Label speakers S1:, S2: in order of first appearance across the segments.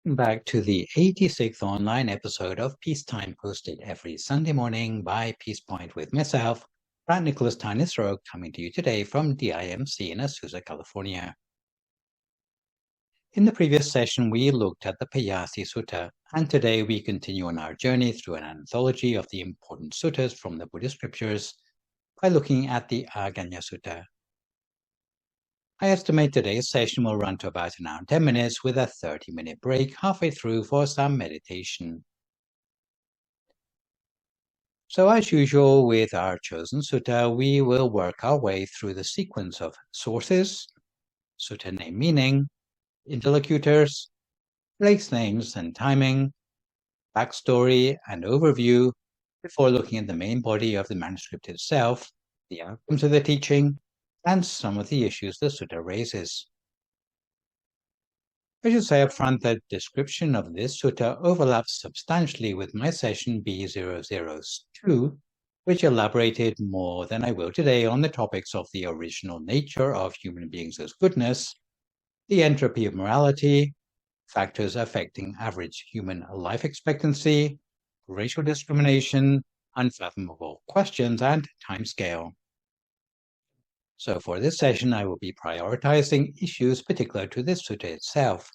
S1: Back to the 86th online episode of Peacetime, posted every Sunday morning by Peace Point with myself, Phra Nicholas Thanissaro, coming to you today from DIMC in Azusa, California. In the previous session, we looked at the Payasi Sutta, and today we continue on our journey through an anthology of the important suttas from the Buddhist scriptures by looking at the Aggañña Sutta. I estimate today's session will run to about an hour and 10 minutes with a 30-minute break halfway through for some meditation. So as usual with our chosen sutta, we will work our way through the sequence of sources, sutta name meaning, interlocutors, place names and timing, backstory and overview, before looking at the main body of the manuscript itself, the outcomes of the teaching, and some of the issues the sutta raises. I should say up front that description of this sutta overlaps substantially with my session B002, which elaborated more than I will today on the topics of the original nature of human beings as goodness, the entropy of morality, factors affecting average human life expectancy, racial discrimination, unfathomable questions, and timescale. So for this session, I will be prioritizing issues particular to this sutta itself.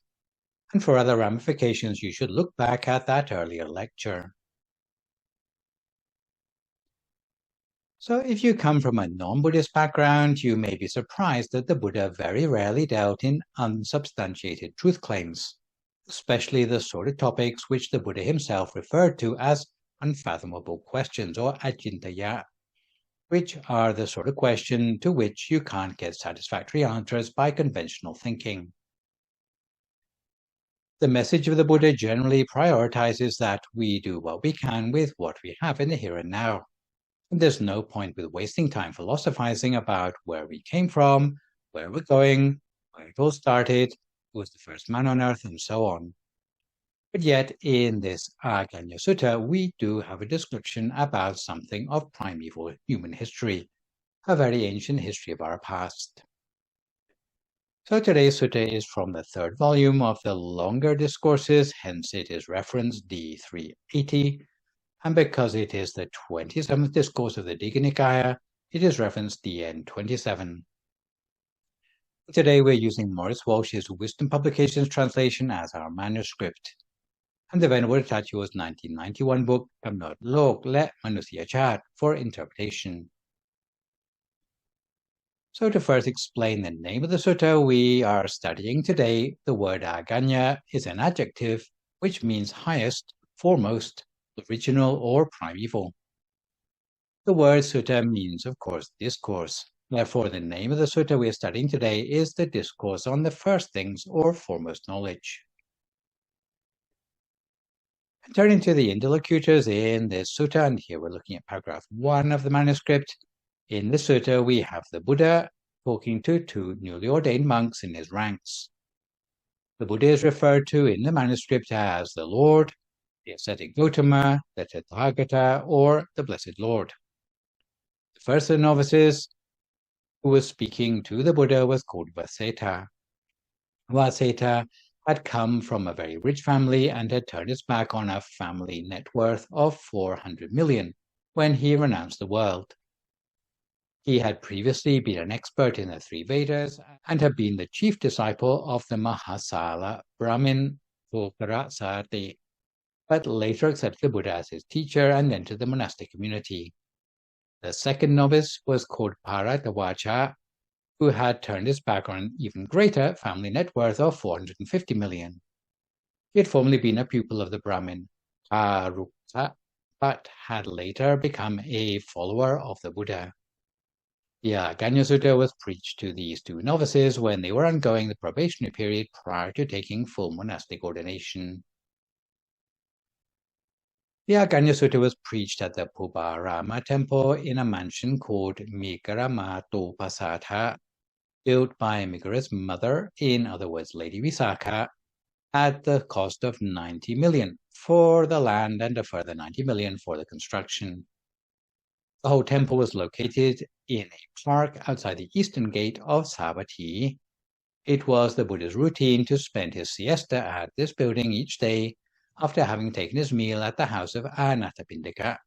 S1: And for other ramifications, you should look back at that earlier lecture. So if you come from a non-Buddhist background, you may be surprised that the Buddha very rarely dealt in unsubstantiated truth claims, especially the sort of topics which the Buddha himself referred to as unfathomable questions, or ajintaya, which are the sort of question to which you can't get satisfactory answers by conventional thinking. The message of the Buddha generally prioritizes that we do what we can with what we have in the here and now. And there's no point with wasting time philosophizing about where we came from, where we're going, where it all started, who was the first man on earth, and so on. But yet, in this Aggañña Sutta, we do have a description about something of primeval human history, a very ancient history of our past. So today's sutta is from the third volume of the longer discourses, hence it is referenced D380, and because it is the 27th discourse of the Digha Nikaya, it is referenced DN27. Today we're using Maurice Walsh's Wisdom Publications translation as our manuscript, and the Venerable Tatua's 1991 book, Kamnot Lok Le Manusya Chat, for interpretation. So to first explain the name of the sutta we are studying today, the word Aggañña is an adjective which means highest, foremost, original, or primeval. The word sutta means, of course, discourse. Therefore, the name of the sutta we are studying today is the discourse on the first things or foremost knowledge. Turning to the interlocutors in this sutta, and here we're looking at paragraph 1 of the manuscript. In the sutta, we have the Buddha talking to two newly ordained monks in his ranks. The Buddha is referred to in the manuscript as the Lord, the ascetic Gautama, the Tathagata, or the Blessed Lord. The first of the novices who was speaking to the Buddha was called Vaseta. Vaseta had come from a very rich family and had turned his back on a family net worth of 400 million when he renounced the world. He had previously been an expert in the three Vedas and had been the chief disciple of the Mahasala Brahmin Vulgarasati, but later accepted the Buddha as his teacher and entered the monastic community. The second novice was called Paratawacha, who had turned his back on an even greater family net worth of 450 million. He had formerly been a pupil of the Brahmin Parukta, but had later become a follower of the Buddha. The Aggañña Sutta was preached to these two novices when they were undergoing the probationary period prior to taking full monastic ordination. The Aggañña Sutta was preached at the Pubarama temple in a mansion called Migaramatoupasatha, built by Migara's mother, in other words, Lady Visakha, at the cost of 90 million for the land and a further 90 million for the construction. The whole temple was located in a park outside the eastern gate of Savatthi. It was the Buddha's routine to spend his siesta at this building each day after having taken his meal at the house of Anathapindika.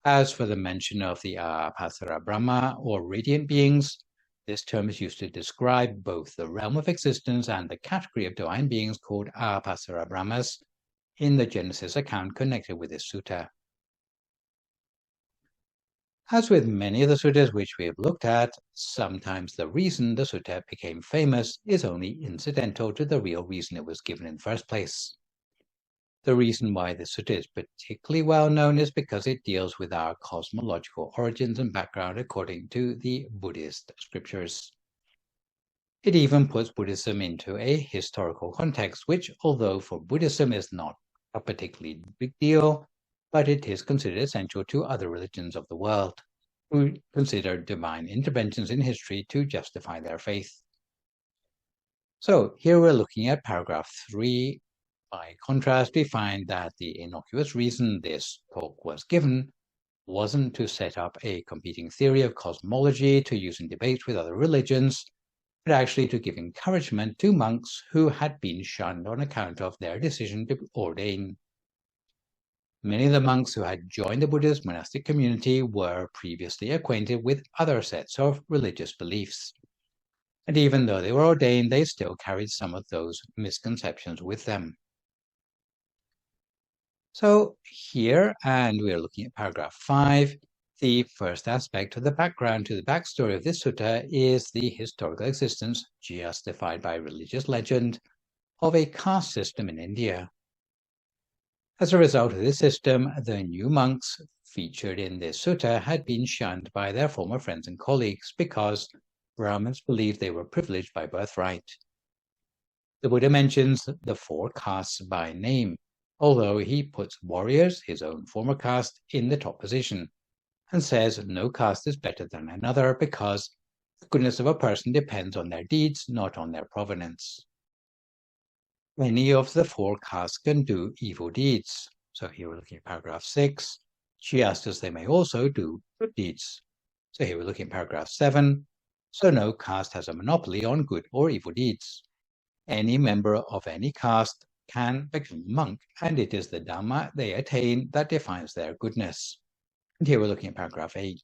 S1: As for the mention of the Apasara Brahma, or radiant beings, this term is used to describe both the realm of existence and the category of divine beings called Apasara Brahmas in the Genesis account connected with this sutta. As with many of the suttas which we have looked at, sometimes the reason the sutta became famous is only incidental to the real reason it was given in the first place. The reason why the sutta is particularly well known is because it deals with our cosmological origins and background according to the Buddhist scriptures. It even puts Buddhism into a historical context, which, although for Buddhism is not a particularly big deal, but it is considered essential to other religions of the world, who consider divine interventions in history to justify their faith. So here we're looking at paragraph 3. By contrast, we find that the innocuous reason this talk was given wasn't to set up a competing theory of cosmology to use in debates with other religions, but actually to give encouragement to monks who had been shunned on account of their decision to ordain. Many of the monks who had joined the Buddhist monastic community were previously acquainted with other sets of religious beliefs. And even though they were ordained, they still carried some of those misconceptions with them. So here, and we're looking at paragraph 5, the first aspect of the background to the backstory of this sutta is the historical existence, justified by religious legend, of a caste system in India. As a result of this system, the new monks featured in this sutta had been shunned by their former friends and colleagues because Brahmins believed they were privileged by birthright. The Buddha mentions the 4 castes by name, although he puts warriors, his own former caste, in the top position, and says no caste is better than another because the goodness of a person depends on their deeds, not on their provenance. Many of the 4 castes can do evil deeds. So here we're looking at paragraph 6. Just as they may also do good deeds. So here we're looking at paragraph 7. So no caste has a monopoly on good or evil deeds. Any member of any caste can become a monk, and it is the Dhamma they attain that defines their goodness. And here we're looking at paragraph 8.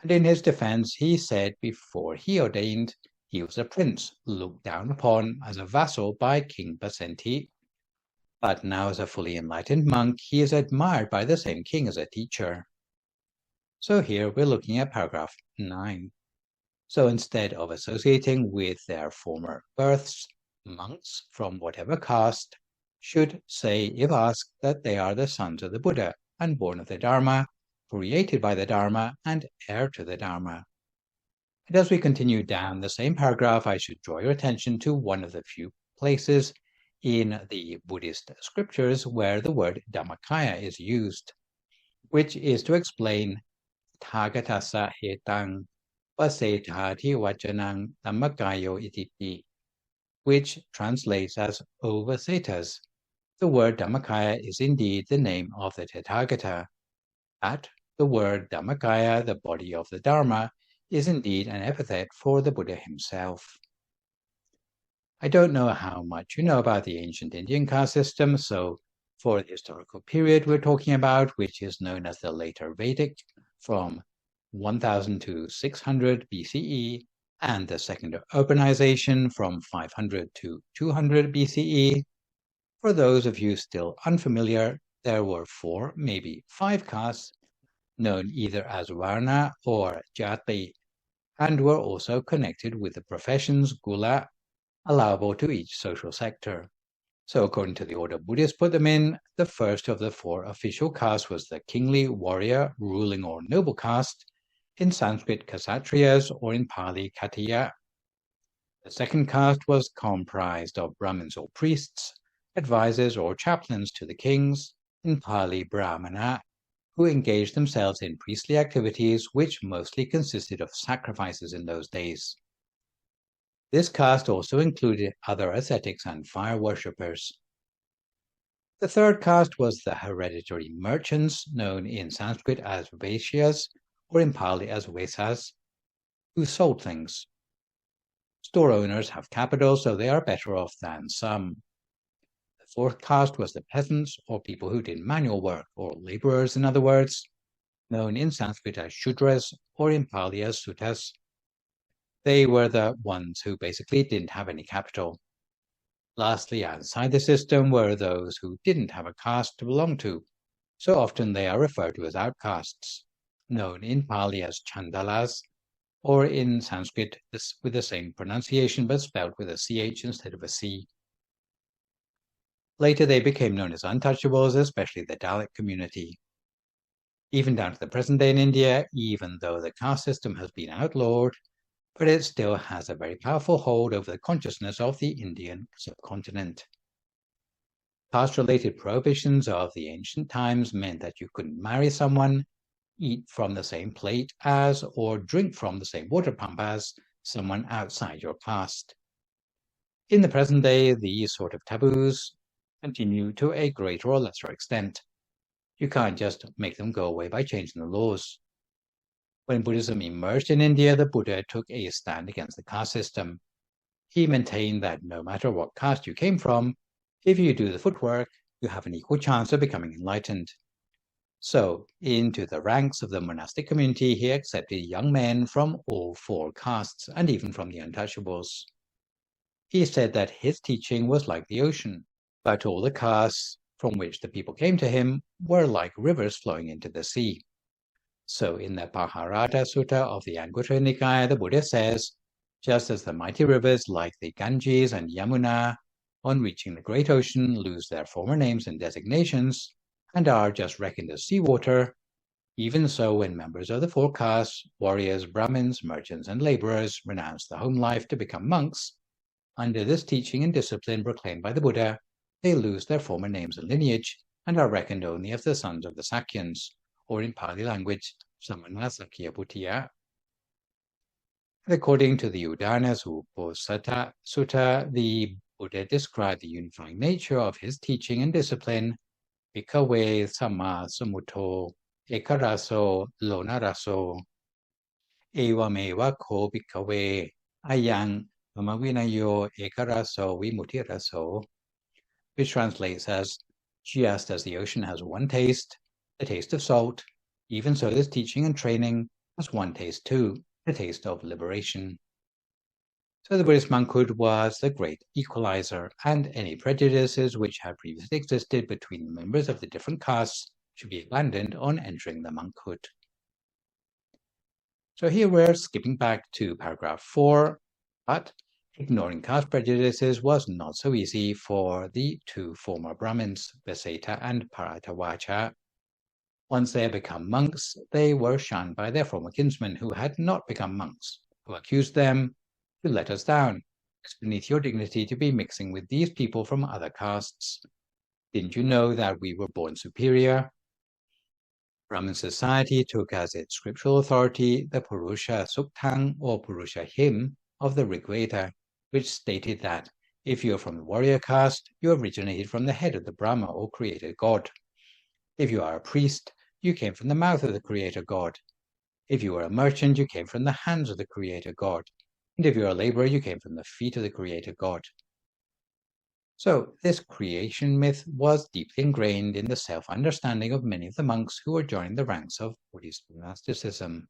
S1: And in his defense, he said before he ordained, he was a prince, looked down upon as a vassal by King Basenti. But now as a fully enlightened monk, he is admired by the same king as a teacher. So here we're looking at paragraph 9. So instead of associating with their former births, monks from whatever caste should say, if asked, that they are the sons of the Buddha and born of the Dharma, created by the Dharma and heir to the Dharma. And as we continue down the same paragraph, I should draw your attention to one of the few places in the Buddhist scriptures where the word Dhammakaya is used, which is to explain Tagatasa hetang pasethati vajanang Dhammakayo ititi, which translates as O Vasetas. The word Dhammakaya is indeed the name of the Tathagata. That the word Dhammakaya, the body of the Dharma, is indeed an epithet for the Buddha himself. I don't know how much you know about the ancient Indian caste system, so for the historical period we're talking about, which is known as the later Vedic, from 1000 to 600 BCE, and the second urbanization from 500 to 200 BCE, for those of you still unfamiliar, there were 4, maybe 5 castes, known either as Varna or Jati, and were also connected with the professions, gula, allowable to each social sector. So according to the order Buddhists put them in, the first of the 4 official castes was the kingly, warrior, ruling or noble caste, in Sanskrit Kshatriyas or in Pali Khattiya. The second caste was comprised of Brahmins or priests, advisors or chaplains to the kings, in Pali Brahmana, who engaged themselves in priestly activities which mostly consisted of sacrifices in those days. This caste also included other ascetics and fire worshippers. The third caste was the hereditary merchants, known in Sanskrit as Vaishyas or in Pali as Vesas, who sold things. Store owners have capital, so they are better off than some. The fourth caste was the peasants, or people who did manual work, or laborers in other words, known in Sanskrit as Shudras or in Pali as Suttas. They were the ones who basically didn't have any capital. Lastly, outside the system were those who didn't have a caste to belong to, so often they are referred to as outcasts, known in Pali as Chandalas, or in Sanskrit with the same pronunciation but spelled with a CH instead of a C. Later they became known as untouchables, especially the Dalit community. Even down to the present day in India, even though the caste system has been outlawed, but it still has a very powerful hold over the consciousness of the Indian subcontinent. Caste-related prohibitions of the ancient times meant that you couldn't marry someone, eat from the same plate as, or drink from the same water pump as someone outside your caste. In the present day, these sort of taboos continue to a greater or lesser extent. You can't just make them go away by changing the laws. When Buddhism emerged in India, the Buddha took a stand against the caste system. He maintained that no matter what caste you came from, if you do the footwork, you have an equal chance of becoming enlightened. So, into the ranks of the monastic community, he accepted young men from all four castes, and even from the untouchables. He said that his teaching was like the ocean, but all the castes from which the people came to him were like rivers flowing into the sea. So in the Paharata Sutta of the Anguttara Nikaya, the Buddha says, just as the mighty rivers like the Ganges and Yamuna, on reaching the great ocean, lose their former names and designations, and are just reckoned as seawater, even so when members of the four castes, warriors, Brahmins, merchants, and laborers renounce the home life to become monks, under this teaching and discipline proclaimed by the Buddha, they lose their former names and lineage, and are reckoned only as the sons of the Sakyans, or in Pali language, Samana Sakya Bhutiya. According to the Udana Sutta, the Buddha described the unifying nature of his teaching and discipline, Bhikkhave Samma Samutto Ekaraso Lonaraso Evameva Ko Bhikkhave Ayang Mamavinayo Ekaraso Vimutiraso, which translates as, just as the ocean has one taste, the taste of salt, even so this teaching and training has one taste too, the taste of liberation. So the Buddhist monkhood was the great equalizer, and any prejudices which had previously existed between the members of the different castes should be abandoned on entering the monkhood. So here we're skipping back to paragraph 4, but ignoring caste prejudices was not so easy for the two former Brahmins, Vaseta and Paratavacha. Once they had become monks, they were shunned by their former kinsmen who had not become monks, who accused them, "You let us down. It's beneath your dignity to be mixing with these people from other castes. Didn't you know that we were born superior?" Brahmin society took as its scriptural authority the Purusha Suktang or Purusha hymn of the Rig Veda, which stated that if you are from the warrior caste, you originated from the head of the Brahma or creator god. If you are a priest, you came from the mouth of the creator god. If you were a merchant, you came from the hands of the creator god. And if you are a laborer, you came from the feet of the creator god. So this creation myth was deeply ingrained in the self-understanding of many of the monks who were joining the ranks of Buddhist monasticism.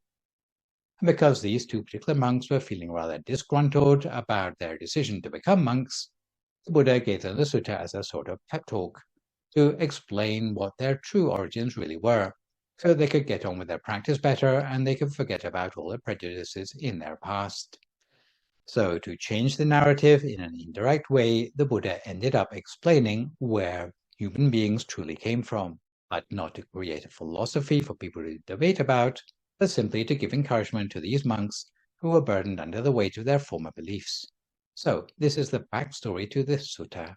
S1: And because these two particular monks were feeling rather disgruntled about their decision to become monks, the Buddha gave them the sutta as a sort of pep talk to explain what their true origins really were, so they could get on with their practice better and they could forget about all the prejudices in their past. So to change the narrative in an indirect way, the Buddha ended up explaining where human beings truly came from, but not to create a philosophy for people to debate about, but simply to give encouragement to these monks who were burdened under the weight of their former beliefs. So this is the backstory to this sutta.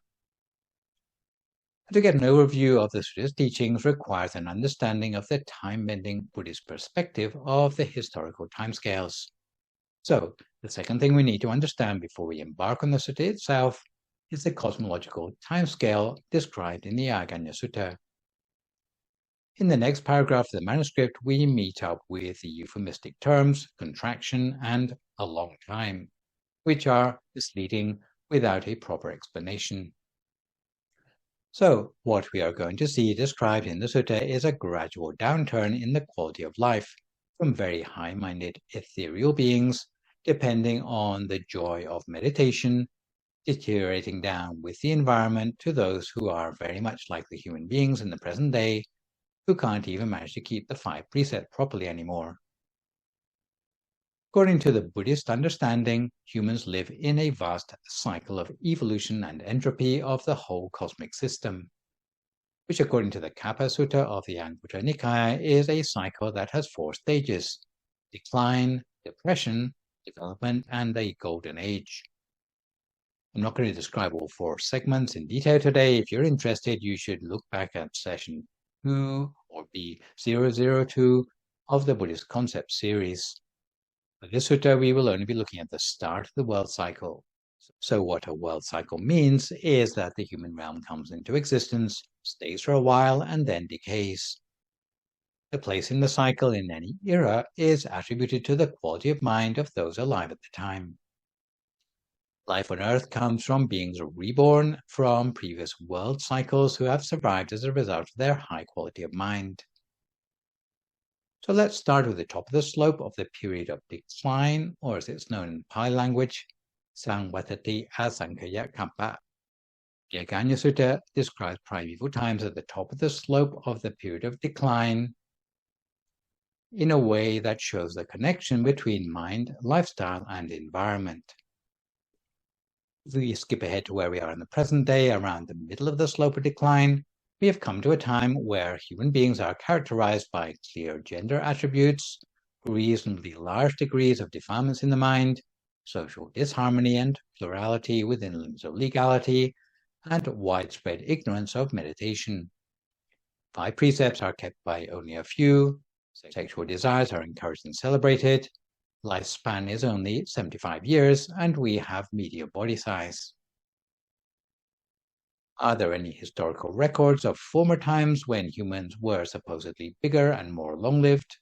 S1: To get an overview of the sutta's teachings requires an understanding of the time-bending Buddhist perspective of the historical timescales. So, the second thing we need to understand before we embark on the sutta itself is the cosmological timescale described in the Aggañña Sutta. In the next paragraph of the manuscript, we meet up with the euphemistic terms contraction and a long time, which are misleading without a proper explanation. So, what we are going to see described in the sutta is a gradual downturn in the quality of life from very high-minded ethereal beings, depending on the joy of meditation, deteriorating down with the environment to those who are very much like the human beings in the present day, who can't even manage to keep the 5 precepts properly anymore. According to the Buddhist understanding, humans live in a vast cycle of evolution and entropy of the whole cosmic system, which according to the Kappa Sutta of the Anguttara Nikaya is a cycle that has 4 stages: decline, depression, development, and a golden age. I'm not going to describe all 4 segments in detail today. If you're interested, you should look back at session 2 or B002 of the Buddhist Concept series. For this sutta, we will only be looking at the start of the world cycle. So what a world cycle means is that the human realm comes into existence, stays for a while, and then decays. The place in the cycle in any era is attributed to the quality of mind of those alive at the time. Life on Earth comes from beings reborn from previous world cycles who have survived as a result of their high quality of mind. So let's start with the top of the slope of the period of decline, or as it's known in Pali language, Samvatati Asankhaya Kampa. The Aggañña Sutta describes primeval times at the top of the slope of the period of decline in a way that shows the connection between mind, lifestyle, and environment. If we skip ahead to where we are in the present day, around the middle of the slope of decline, we have come to a time where human beings are characterized by clear gender attributes, reasonably large degrees of defilements in the mind, social disharmony and plurality within limits of legality, and widespread ignorance of meditation. 5 precepts are kept by only a few, sexual desires are encouraged and celebrated, lifespan is only 75 years, and we have medium body size. Are there any historical records of former times when humans were supposedly bigger and more long-lived?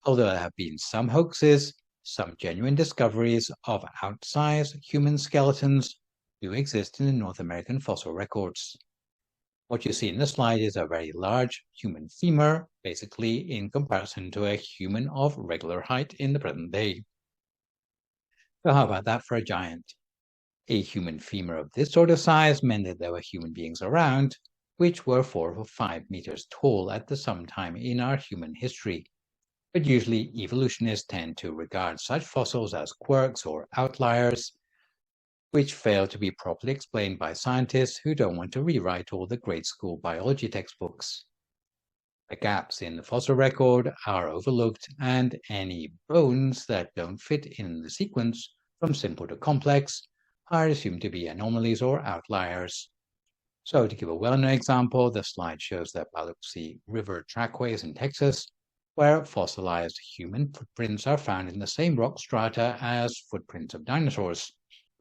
S1: Although there have been some hoaxes, some genuine discoveries of outsized human skeletons do exist in the North American fossil records. What you see in the slide is a very large human femur, basically in comparison to a human of regular height in the present day. So how about that for a giant? A human femur of this sort of size meant that there were human beings around, which were 4 or 5 meters tall at some time in our human history. But usually evolutionists tend to regard such fossils as quirks or outliers, which fail to be properly explained by scientists who don't want to rewrite all the grade school biology textbooks. The gaps in the fossil record are overlooked, and any bones that don't fit in the sequence from simple to complex are assumed to be anomalies or outliers. So to give a well-known example, the slide shows the Biloxi River trackways in Texas, where fossilized human footprints are found in the same rock strata as footprints of dinosaurs,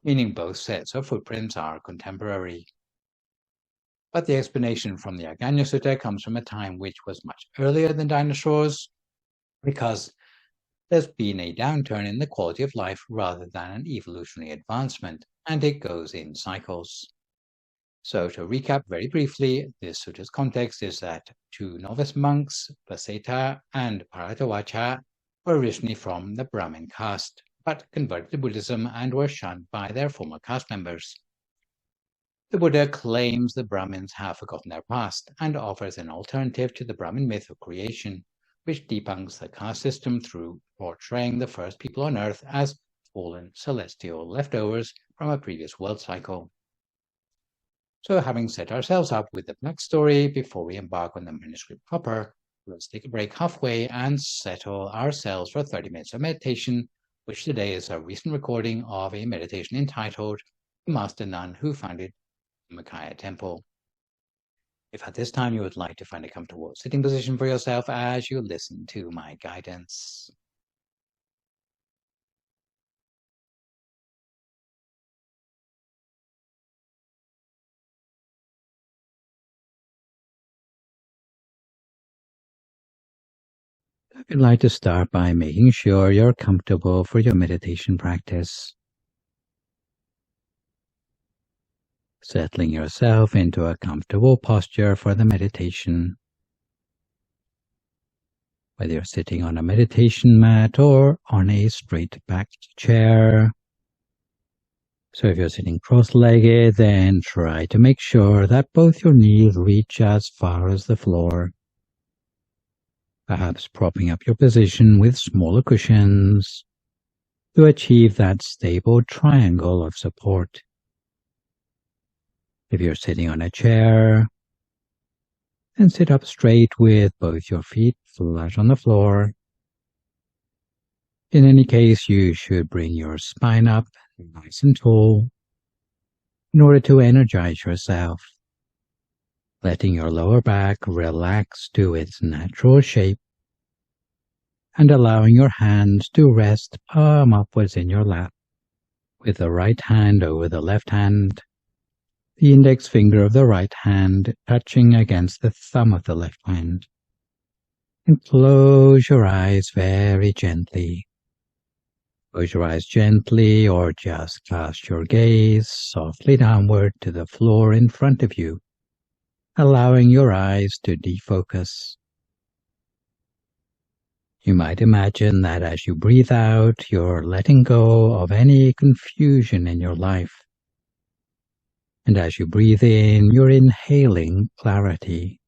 S1: meaning both sets of footprints are contemporary. But the explanation from the Aggañña Sutta comes from a time which was much earlier than dinosaurs, because there's been a downturn in the quality of life rather than an evolutionary advancement, and it goes in cycles. So to recap very briefly, this sutta's context is that 2 novice monks, Vaseta and Bharatavacha, were originally from the Brahmin caste, but converted to Buddhism and were shunned by their former caste members. The Buddha claims the Brahmins have forgotten their past and offers an alternative to the Brahmin myth of creation, which debunks the caste system through portraying the first people on Earth as fallen celestial leftovers from a previous world cycle. So having set ourselves up with the backstory before we embark on the manuscript proper, let's take a break halfway and settle ourselves for 30 minutes of meditation, which today is a recent recording of a meditation entitled The Master Nun Who Founded the Makaya Temple. If at this time you would like to find a comfortable sitting position for yourself as you listen to my guidance. I'd like to start by making sure you're comfortable for your meditation practice. settling yourself into a comfortable posture for the meditation. Whether you're sitting on a meditation mat or on a straight-backed chair. So if you're sitting cross-legged, then try to make sure that both your knees reach as far as the floor. Perhaps propping up your position with smaller cushions to achieve that stable triangle of support. If you're sitting on a chair, then sit up straight with both your feet flat on the floor. In any case, you should bring your spine up nice and tall in order to energize yourself, letting your lower back relax to its natural shape and allowing your hands to rest palm upwards in your lap, with the right hand over the left hand, the index finger of the right hand touching against the thumb of the left hand. And close your eyes very gently. Close your eyes gently or just cast your gaze softly downward to the floor in front of you, allowing your eyes to defocus. You might imagine that as you breathe out, you're letting go of any confusion in your life. And as you breathe in, you're inhaling clarity.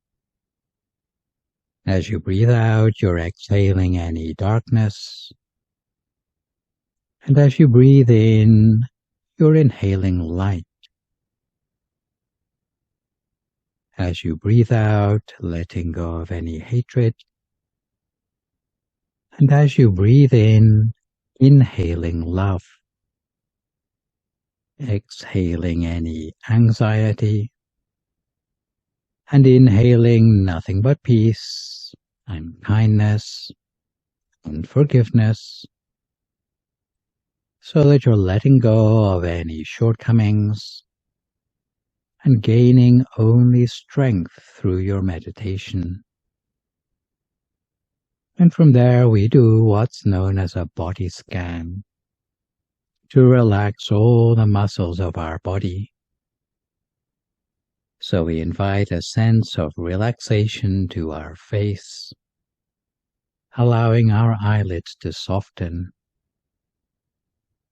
S1: As you breathe out, you're exhaling any darkness. And as you breathe in, you're inhaling light. As you breathe out, letting go of any hatred. And as you breathe in, inhaling love. Exhaling any anxiety. And inhaling nothing but peace and kindness and forgiveness, so that you're letting go of any shortcomings and gaining only strength through your meditation. And from there we do what's known as a body scan to relax all the muscles of our body. So we invite a sense of relaxation to our face, allowing our eyelids to soften,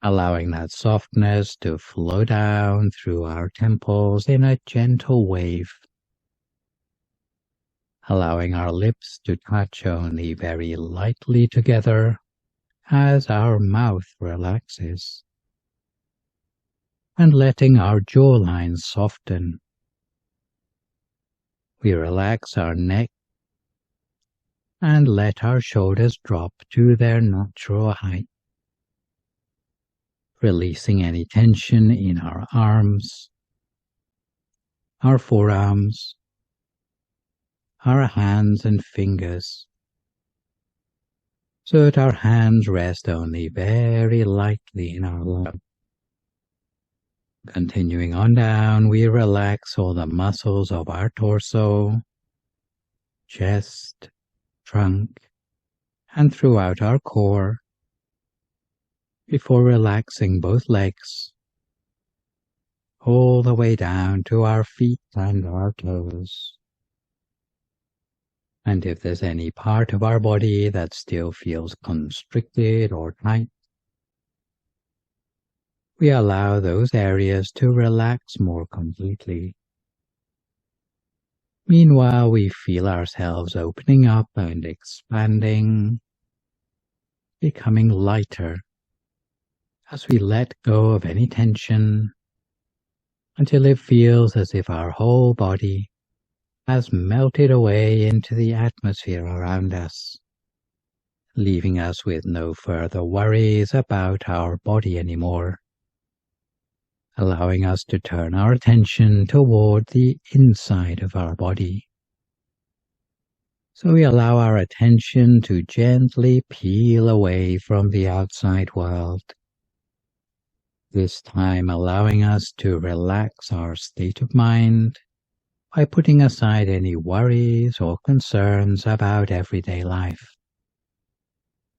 S1: allowing that softness to flow down through our temples in a gentle wave, allowing our lips to touch only very lightly together as our mouth relaxes, and letting our jawline soften. We relax our neck and let our shoulders drop to their natural height, releasing any tension in our arms, our forearms, our hands and fingers, so that our hands rest only very lightly in our lap. Continuing on down, we relax all the muscles of our torso, chest, trunk, and throughout our core, before relaxing both legs, all the way down to our feet and our toes. And if there's any part of our body that still feels constricted or tight, we allow those areas to relax more completely. Meanwhile, we feel ourselves opening up and expanding, becoming lighter as we let go of any tension until it feels as if our whole body has melted away into the atmosphere around us, leaving us with no further worries about our body anymore, allowing us to turn our attention toward the inside of our body. So we allow our attention to gently peel away from the outside world, this time allowing us to relax our state of mind by putting aside any worries or concerns about everyday life.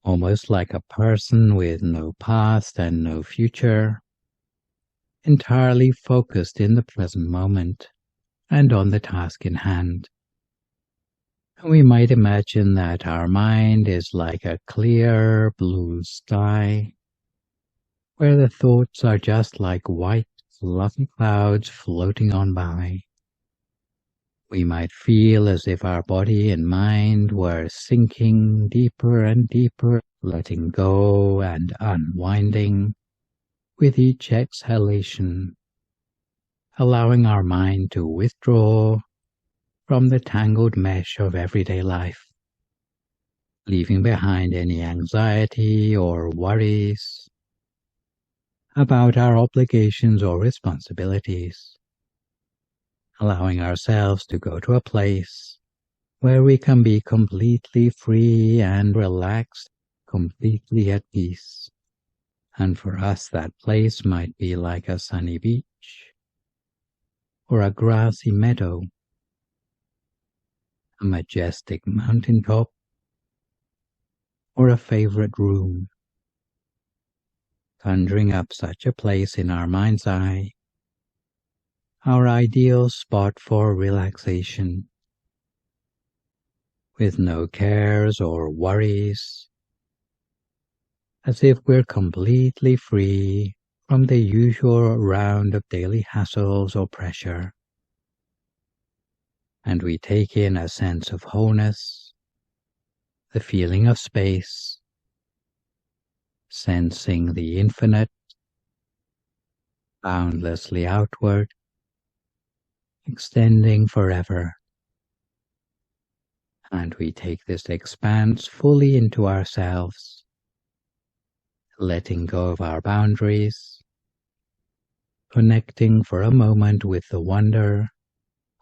S1: Almost like a person with no past and no future, entirely focused in the present moment and on the task in hand. We might imagine that our mind is like a clear blue sky, where the thoughts are just like white, fluffy clouds floating on by. We might feel as if our body and mind were sinking deeper and deeper, letting go and unwinding with each exhalation, allowing our mind to withdraw from the tangled mesh of everyday life, leaving behind any anxiety or worries about our obligations or responsibilities, allowing ourselves to go to a place where we can be completely free and relaxed, completely at peace. And for us, that place might be like a sunny beach, or a grassy meadow, a majestic mountaintop, or a favorite room. Conjuring up such a place in our mind's eye, our ideal spot for relaxation, with no cares or worries, as if we're completely free from the usual round of daily hassles or pressure. And we take in a sense of wholeness, the feeling of space, sensing the infinite, boundlessly outward, extending forever. And we take this expanse fully into ourselves, letting go of our boundaries, connecting for a moment with the wonder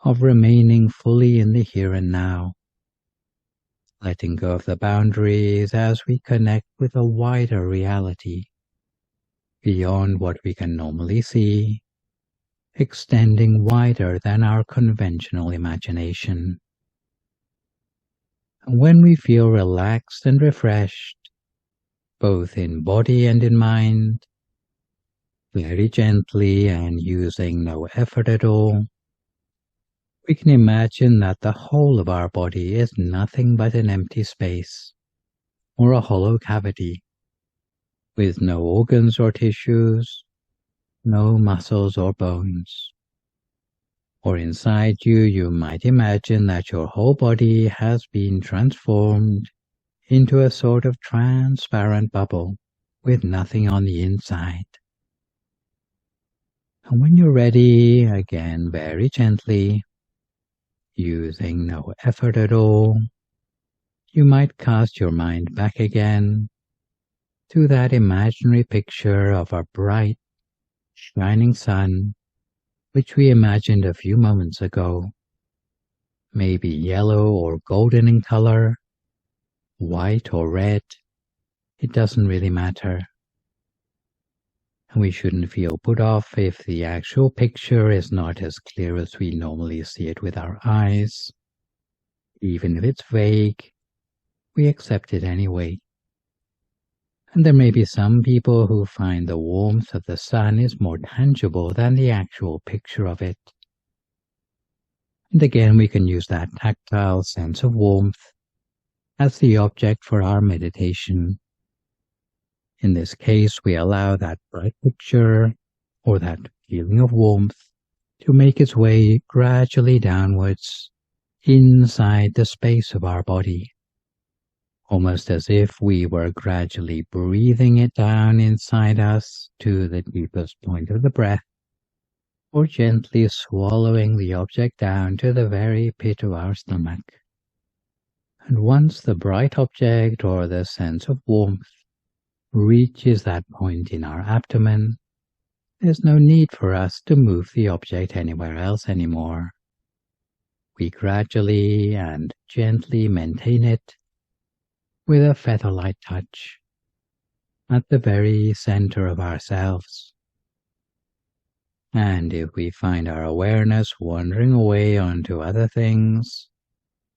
S1: of remaining fully in the here and now, letting go of the boundaries as we connect with a wider reality, beyond what we can normally see, extending wider than our conventional imagination. And when we feel relaxed and refreshed, both in body and in mind, very gently and using no effort at all, we can imagine that the whole of our body is nothing but an empty space, or a hollow cavity, with no organs or tissues, no muscles or bones. Or inside you, you might imagine that your whole body has been transformed into a sort of transparent bubble with nothing on the inside. And when you're ready, again, very gently, using no effort at all, you might cast your mind back again to that imaginary picture of a bright, shining sun, which we imagined a few moments ago, maybe yellow or golden in color, white or red, it doesn't really matter. And we shouldn't feel put off if the actual picture is not as clear as we normally see it with our eyes. Even if it's vague, we accept it anyway. And there may be some people who find the warmth of the sun is more tangible than the actual picture of it. And again, we can use that tactile sense of warmth as the object for our meditation. In this case, we allow that bright picture, or that feeling of warmth, to make its way gradually downwards inside the space of our body, almost as if we were gradually breathing it down inside us to the deepest point of the breath, or gently swallowing the object down to the very pit of our stomach. And once the bright object or the sense of warmth reaches that point in our abdomen, there's no need for us to move the object anywhere else anymore. We gradually and gently maintain it with a feather-light touch at the very center of ourselves. And if we find our awareness wandering away onto other things,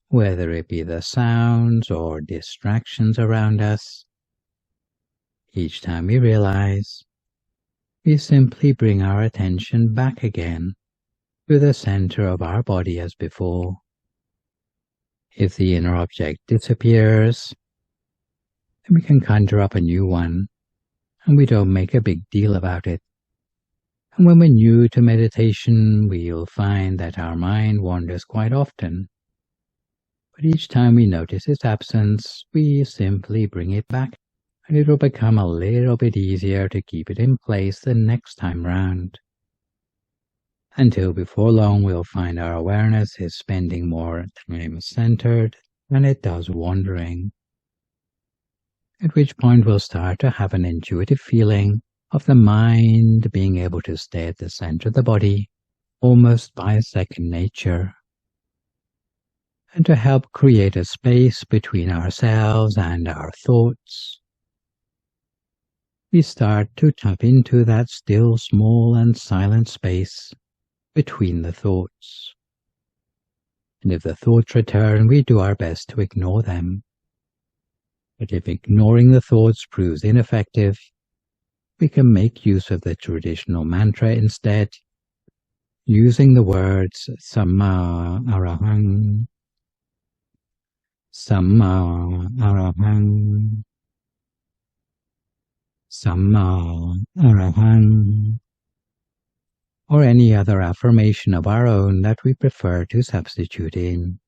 S1: whether it be the sounds or distractions around us, each time we realize, we simply bring our attention back again to the center of our body as before. If the inner object disappears, then we can conjure up a new one, and we don't make a big deal about it. And when we're new to meditation, we'll find that our mind wanders quite often. But each time we notice its absence, we simply bring it back, and it'll become a little bit easier to keep it in place the next time round. Until before long, we'll find our awareness is spending more time centered than it does wandering. At which point we'll start to have an intuitive feeling of the mind being able to stay at the center of the body almost by second nature. And to help create a space between ourselves and our thoughts, we start to tap into that still, small and silent space between the thoughts. And if the thoughts return, we do our best to ignore them. But if ignoring the thoughts proves ineffective, we can make use of the traditional mantra instead, using the words Samma Arahang, Samma Arahang, Samma Arahang, or any other affirmation of our own that we prefer to substitute in.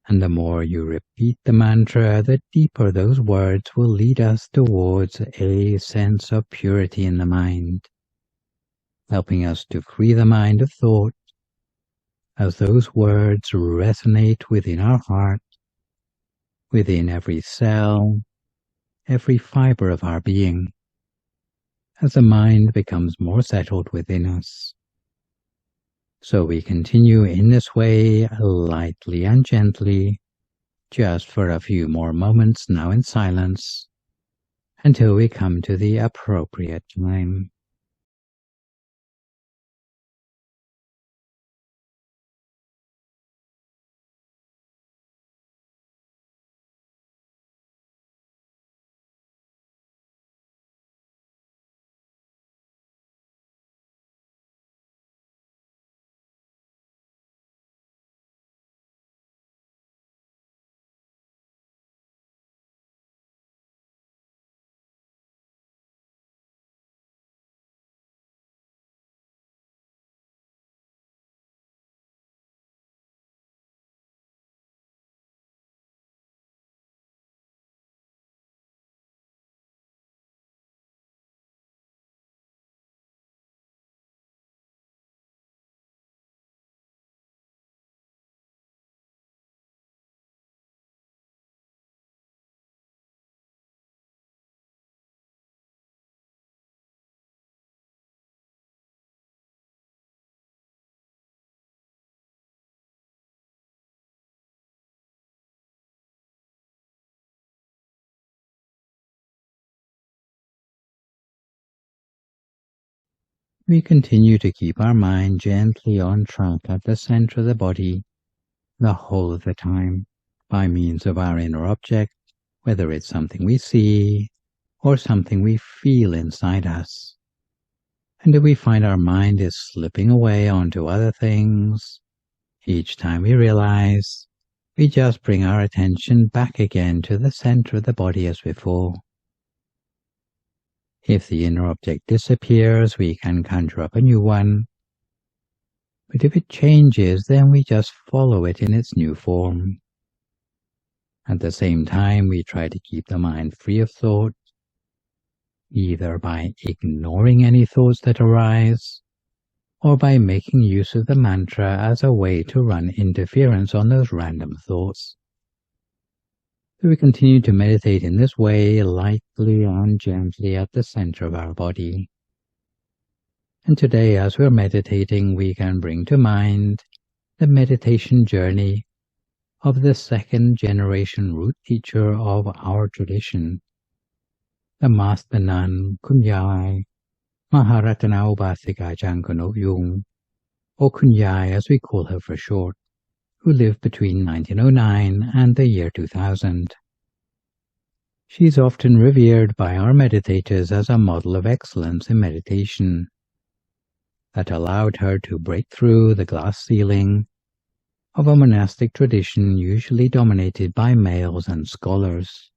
S1: And the more you repeat the mantra, the deeper those words will lead us towards a sense of purity in the mind, helping us to free the mind of thought as those words resonate within our heart, within every cell, every fiber of our being, as the mind becomes more settled within us. So we continue in this way, lightly and gently, just for a few more moments now in silence, until we come to the appropriate time. We continue to keep our mind gently on track at the center of the body the whole of the time, by means of our inner object, whether it's something we see or something we feel inside us. And if we find our mind is slipping away onto other things, each time we realize, we just bring our attention back again to the center of the body as before. If the inner object disappears, we can conjure up a new one. But if it changes, then we just follow it in its new form. At the same time, we try to keep the mind free of thought, either by ignoring any thoughts that arise, or by making use of the mantra as a way to run interference on those random thoughts. So we continue to meditate in this way, lightly and gently at the center of our body. And today, as we're meditating, we can bring to mind the meditation journey of the second generation root teacher of our tradition, the Master Nun Kunyai Maharatana Upasika Jankanok-yung, or Kunyai as we call her for short, who lived between 1909 and the year 2000. She is often revered by our meditators as a model of excellence in meditation that allowed her to break through the glass ceiling of a monastic tradition usually dominated by males and scholars.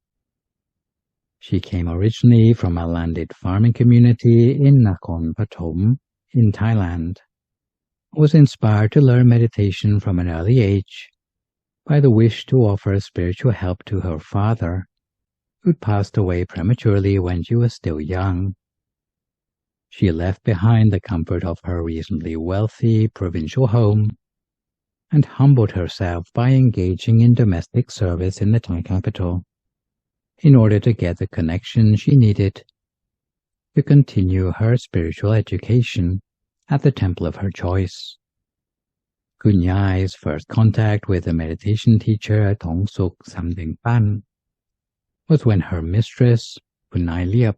S1: She came originally from a landed farming community in Nakhon Pathom in Thailand, was inspired to learn meditation from an early age by the wish to offer spiritual help to her father, who'd passed away prematurely when she was still young. She left behind the comfort of her reasonably wealthy provincial home and humbled herself by engaging in domestic service in the Thai capital in order to get the connection she needed to continue her spiritual education at the temple of her choice. Kunyai's first contact with the meditation teacher Thong Suk Samdeng Pan was when her mistress, Punai Liap,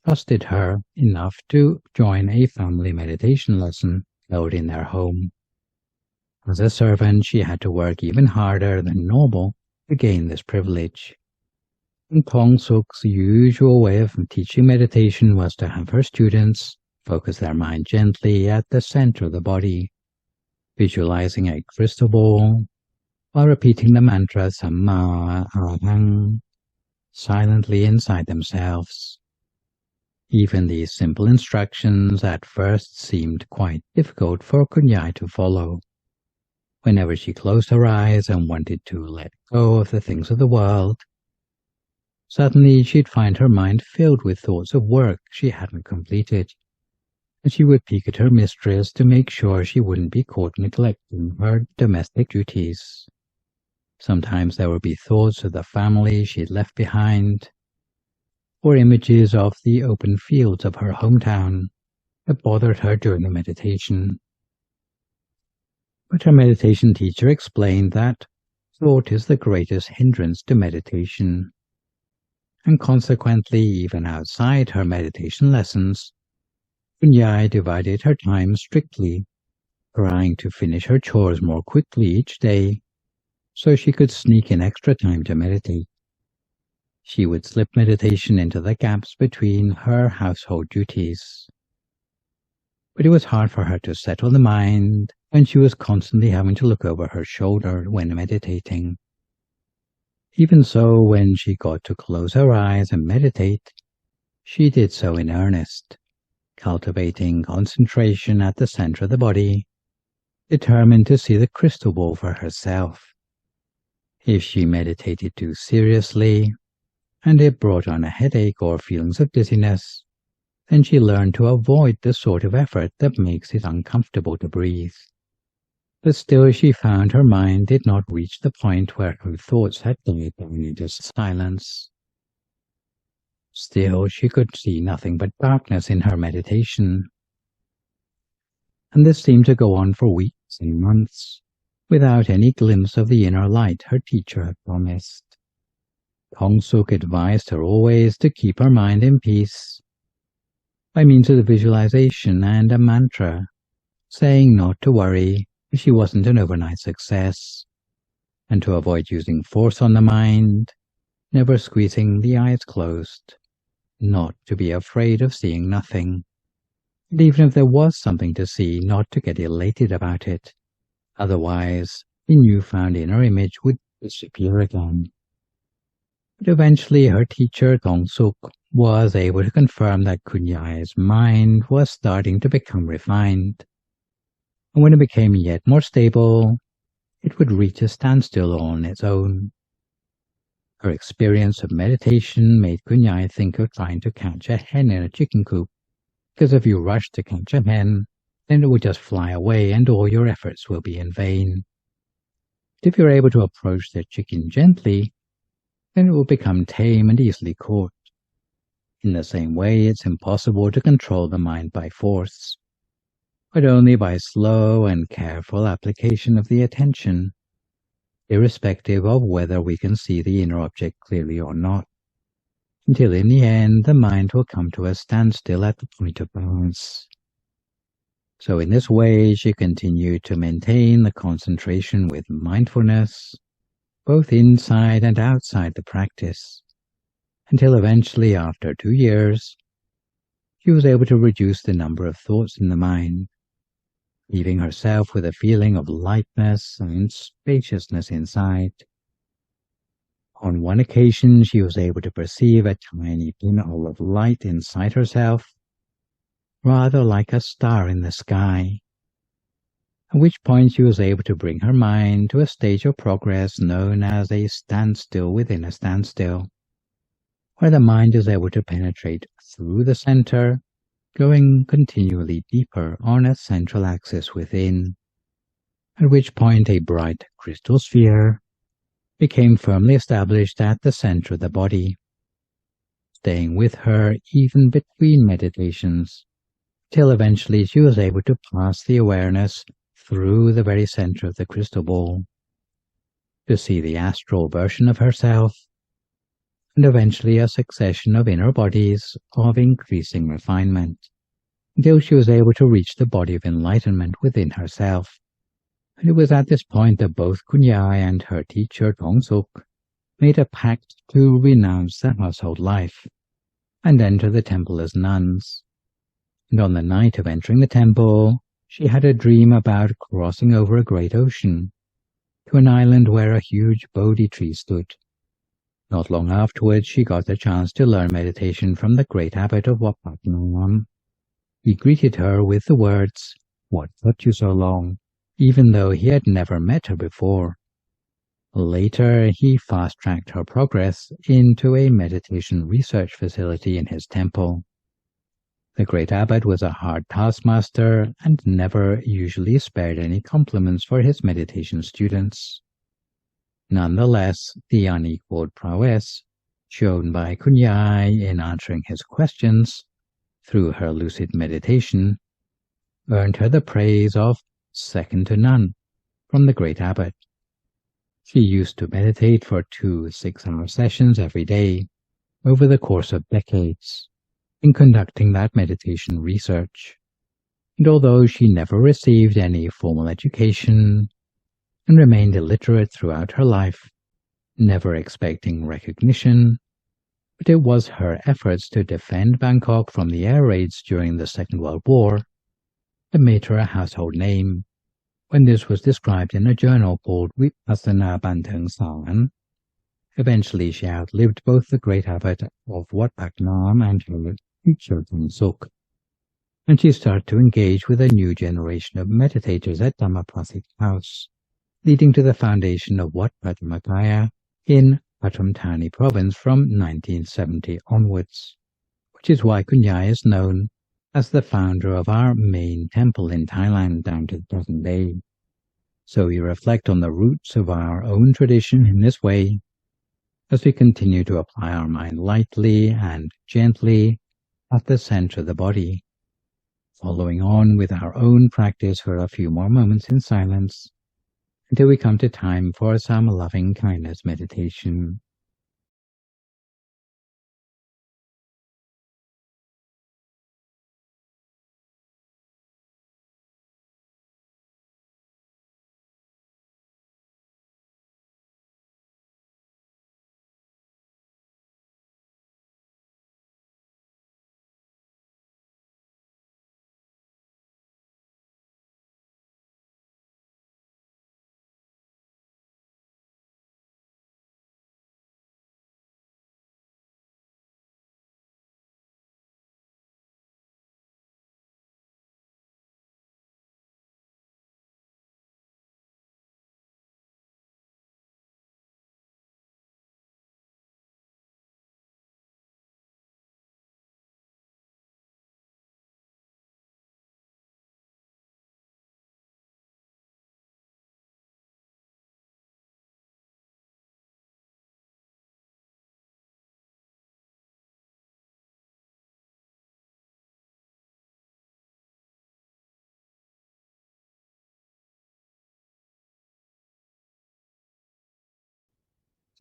S1: trusted her enough to join a family meditation lesson held in their home. As a servant, she had to work even harder than normal to gain this privilege. And Thong Suk's usual way of teaching meditation was to have her students focus their mind gently at the center of the body, visualizing a crystal ball while repeating the mantra Samma Arahang silently inside themselves. Even these simple instructions at first seemed quite difficult for Kunyai to follow. Whenever she closed her eyes and wanted to let go of the things of the world, suddenly she'd find her mind filled with thoughts of work she hadn't completed, and she would peek at her mistress to make sure she wouldn't be caught neglecting her domestic duties. Sometimes there would be thoughts of the family she'd left behind, or images of the open fields of her hometown that bothered her during the meditation. But her meditation teacher explained that thought is the greatest hindrance to meditation, and consequently, even outside her meditation lessons, Kunyai divided her time strictly, trying to finish her chores more quickly each day so she could sneak in extra time to meditate. She would slip meditation into the gaps between her household duties. But it was hard for her to settle the mind when she was constantly having to look over her shoulder when meditating. Even so, when she got to close her eyes and meditate, she did so in earnest, cultivating concentration at the center of the body, determined to see the crystal ball for herself. If she meditated too seriously, and it brought on a headache or feelings of dizziness, then she learned to avoid the sort of effort that makes it uncomfortable to breathe. But still she found her mind did not reach the point where her thoughts had died down into silence. Still she could see nothing but darkness in her meditation. And this seemed to go on for weeks and months, without any glimpse of the inner light her teacher had promised. Thong Suk advised her always to keep her mind in peace by means of the visualization and a mantra, saying not to worry if she wasn't an overnight success, and to avoid using force on the mind, never squeezing the eyes closed, not to be afraid of seeing nothing, and even if there was something to see, not to get elated about it, otherwise the newfound inner image would disappear again. But eventually her teacher Thong Suk was able to confirm that Kunyai's mind was starting to become refined, and when it became yet more stable, it would reach a standstill on its own. Her experience of meditation made Kunyai think of trying to catch a hen in a chicken coop, because if you rush to catch a hen, then it will just fly away and all your efforts will be in vain. But if you're able to approach the chicken gently, then it will become tame and easily caught. In the same way, it's impossible to control the mind by force, but only by slow and careful application of the attention, irrespective of whether we can see the inner object clearly or not, until in the end the mind will come to a standstill at the point of balance. So in this way, she continued to maintain the concentration with mindfulness, both inside and outside the practice, until eventually, after 2 years, she was able to reduce the number of thoughts in the mind, leaving herself with a feeling of lightness and spaciousness inside. On one occasion, she was able to perceive a tiny pinhole of light inside herself, rather like a star in the sky, at which point she was able to bring her mind to a stage of progress known as a standstill within a standstill, where the mind is able to penetrate through the center, going continually deeper on a central axis within, at which point a bright crystal sphere became firmly established at the center of the body, staying with her even between meditations, till eventually she was able to pass the awareness through the very center of the crystal ball, to see the astral version of herself, and eventually a succession of inner bodies of increasing refinement, until she was able to reach the body of enlightenment within herself. And it was at this point that both Kunyai and her teacher Tongsuk made a pact to renounce the household life and enter the temple as nuns. And on the night of entering the temple, she had a dream about crossing over a great ocean to an island where a huge Bodhi tree stood. Not long afterwards, she got the chance to learn meditation from the great abbot of Wat Phat Nam. He greeted her with the words, "What took you so long?" even though he had never met her before. Later, he fast-tracked her progress into a meditation research facility in his temple. The great abbot was a hard taskmaster and never usually spared any compliments for his meditation students. Nonetheless, the unequaled prowess shown by Kunyai in answering his questions through her lucid meditation earned her the praise of second to none from the great abbot. She used to meditate for 2 6-hour sessions every day over the course of decades in conducting that meditation research. And although she never received any formal education and remained illiterate throughout her life, never expecting recognition, but it was her efforts to defend Bangkok from the air raids during the Second World War that made her a household name when this was described in a journal called Vipassana Banteng Saan. Eventually she outlived both the great abbot of Wat Phat Nam and her teacher Tongsuk, and she started to engage with a new generation of meditators at Dhamma House, leading to the foundation of Wat Phat Makaya in Pathum Thani province from 1970 onwards, which is why Kunyai is known as the founder of our main temple in Thailand down to the present day. So we reflect on the roots of our own tradition in this way, as we continue to apply our mind lightly and gently at the center of the body, following on with our own practice for a few more moments in silence, until we come to time for some loving kindness meditation.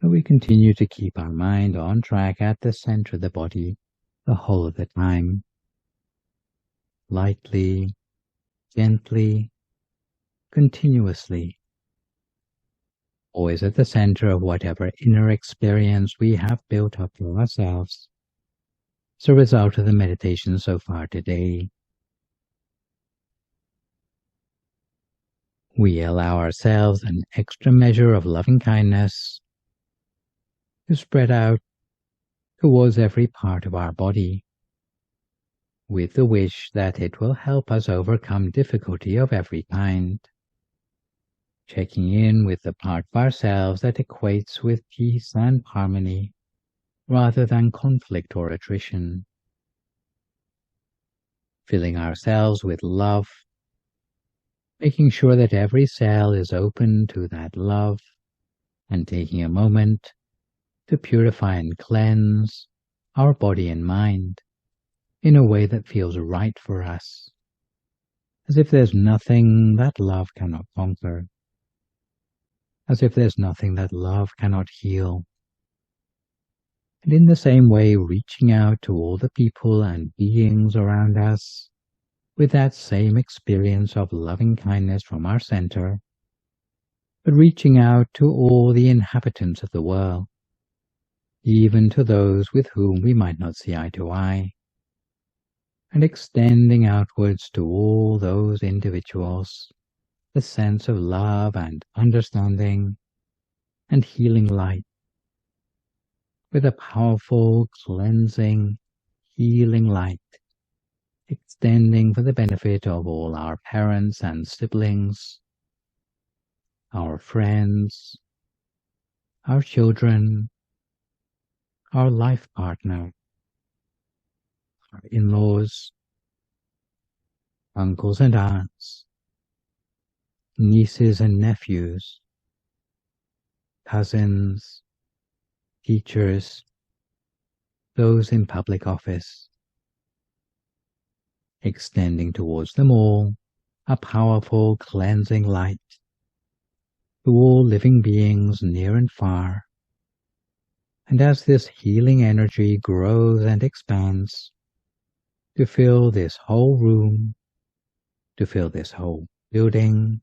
S1: So we continue to keep our mind on track at the center of the body the whole of the time, lightly, gently, continuously. always at the center of whatever inner experience we have built up for ourselves as a result of the meditation so far today. We allow ourselves an extra measure of loving kindness to spread out towards every part of our body, with the wish that it will help us overcome difficulty of every kind, checking in with the part of ourselves that equates with peace and harmony rather than conflict or attrition, filling ourselves with love, making sure that every cell is open to that love, and taking a moment to purify and cleanse our body and mind in a way that feels right for us, as if there's nothing that love cannot conquer, as if there's nothing that love cannot heal. And in the same way, reaching out to all the people and beings around us with that same experience of loving kindness from our center, but reaching out to all the inhabitants of the world, even to those with whom we might not see eye to eye, and extending outwards to all those individuals the sense of love and understanding and healing light, with a powerful, cleansing, healing light, extending for the benefit of all our parents and siblings, our friends, our children, our life partner, our in-laws, uncles and aunts, nieces and nephews, cousins, teachers, those in public office, extending towards them all a powerful cleansing light to all living beings near and far. And as this healing energy grows and expands, to fill this whole room, to fill this whole building,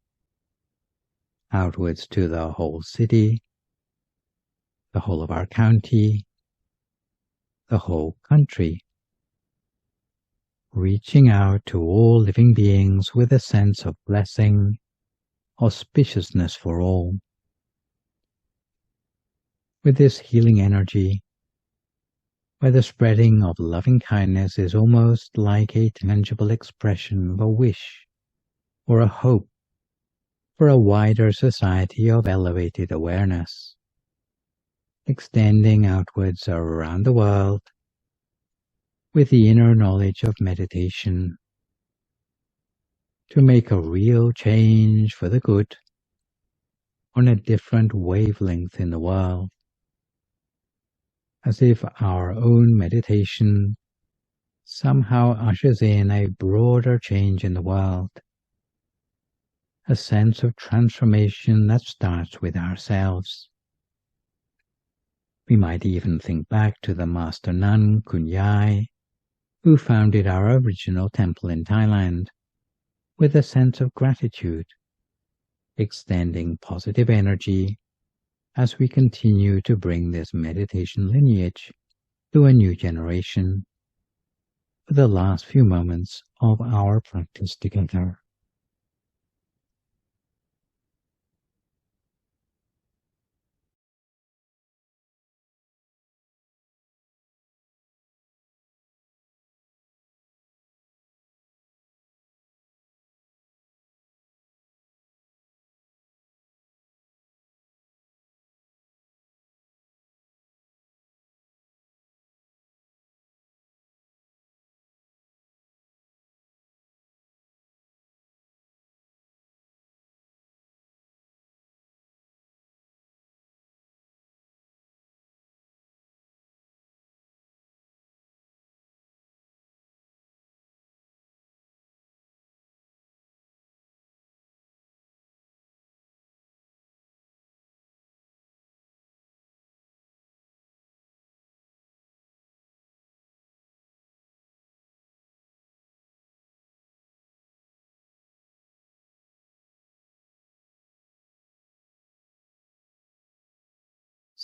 S1: outwards to the whole city, the whole of our county, the whole country, reaching out to all living beings with a sense of blessing, auspiciousness for all. With this healing energy, where the spreading of loving kindness is almost like a tangible expression of a wish or a hope for a wider society of elevated awareness, extending outwards around the world with the inner knowledge of meditation to make a real change for the good on a different wavelength in the world, as if our own meditation somehow ushers in a broader change in the world, a sense of transformation that starts with ourselves. We might even think back to the Master Nun Kunyai, who founded our original temple in Thailand, with a sense of gratitude, extending positive energy as we continue to bring this meditation lineage to a new generation for the last few moments of our practice together.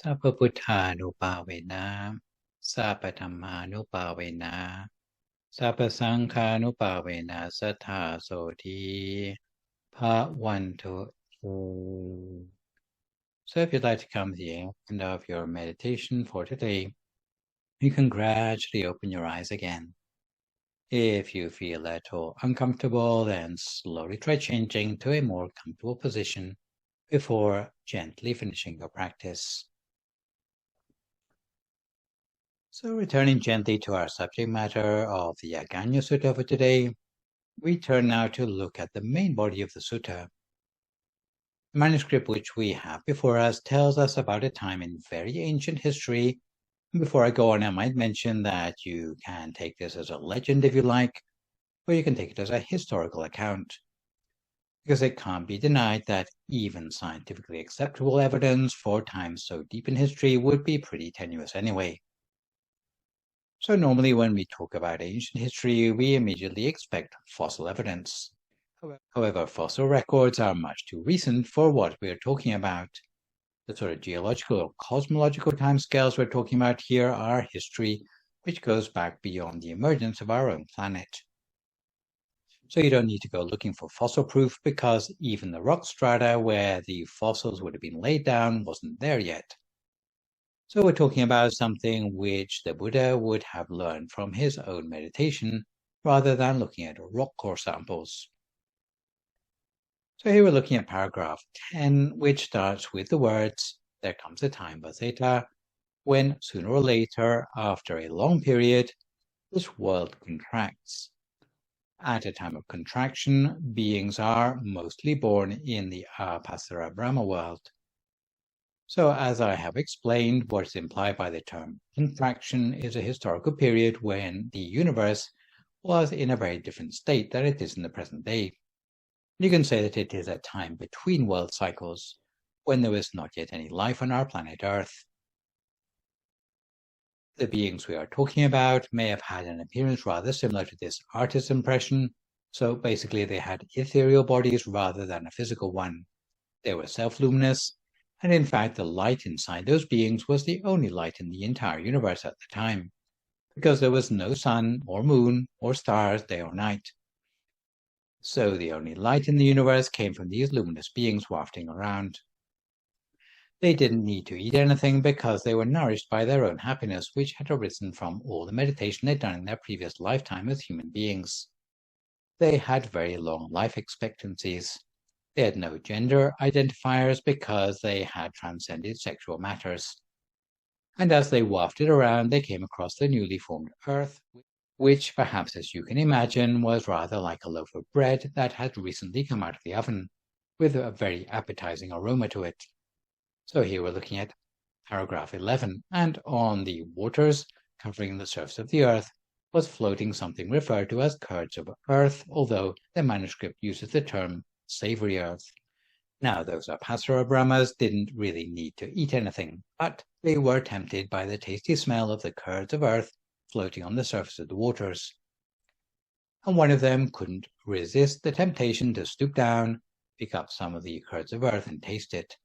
S1: Sappa Buddhanupavena, Sappa Dhammanupavena, Sappa Sanghanupavena Sattha Soti Bhavantu. So if you'd like to come to the end of your meditation for today, you can gradually open your eyes again. If you feel at all uncomfortable, then slowly try changing to a more comfortable position before gently finishing your practice. So returning gently to our subject matter of the Aggañña Sutta for today, we turn now to look at the main body of the sutta. The manuscript which we have before us tells us about a time in very ancient history. Before I go on, I might mention that you can take this as a legend if you like, or you can take it as a historical account, because it can't be denied that even scientifically acceptable evidence for times so deep in history would be pretty tenuous anyway. So normally when we talk about ancient history, we immediately expect fossil evidence. However, fossil records are much too recent for what we're talking about. The sort of geological or cosmological timescales we're talking about here are history which goes back beyond the emergence of our own planet. So you don't need to go looking for fossil proof because even the rock strata where the fossils would have been laid down wasn't there yet. So we're talking about something which the Buddha would have learned from his own meditation rather than looking at rock core samples. So here we're looking at paragraph 10, which starts with the words, "There comes a time, Vaseta, when sooner or later, after a long period, this world contracts. At a time of contraction, beings are mostly born in the Apasara Brahma world." So as I have explained, what is implied by the term contraction is a historical period when the universe was in a very different state than it is in the present day. You can say that it is a time between world cycles, when there was not yet any life on our planet Earth. The beings we are talking about may have had an appearance rather similar to this artist's impression, so basically they had ethereal bodies rather than a physical one. They were self-luminous, and in fact the light inside those beings was the only light in the entire universe at the time, because there was no sun or moon or stars day or night. So the only light in the universe came from these luminous beings wafting around. They didn't need to eat anything because they were nourished by their own happiness, which had arisen from all the meditation they'd done in their previous lifetime as human beings. They had very long life expectancies. They had no gender identifiers because they had transcended sexual matters. And as they wafted around, they came across the newly formed earth, which perhaps, as you can imagine, was rather like a loaf of bread that had recently come out of the oven, with a very appetizing aroma to it. So here we're looking at paragraph 11, and on the waters covering the surface of the earth was floating something referred to as curds of earth, although the manuscript uses the term savory earth. Now, those Apasara Brahmas didn't really need to eat anything, but they were tempted by the tasty smell of the curds of earth floating on the surface of the waters. And one of them couldn't resist the temptation to stoop down, pick up some of the curds of earth and taste it.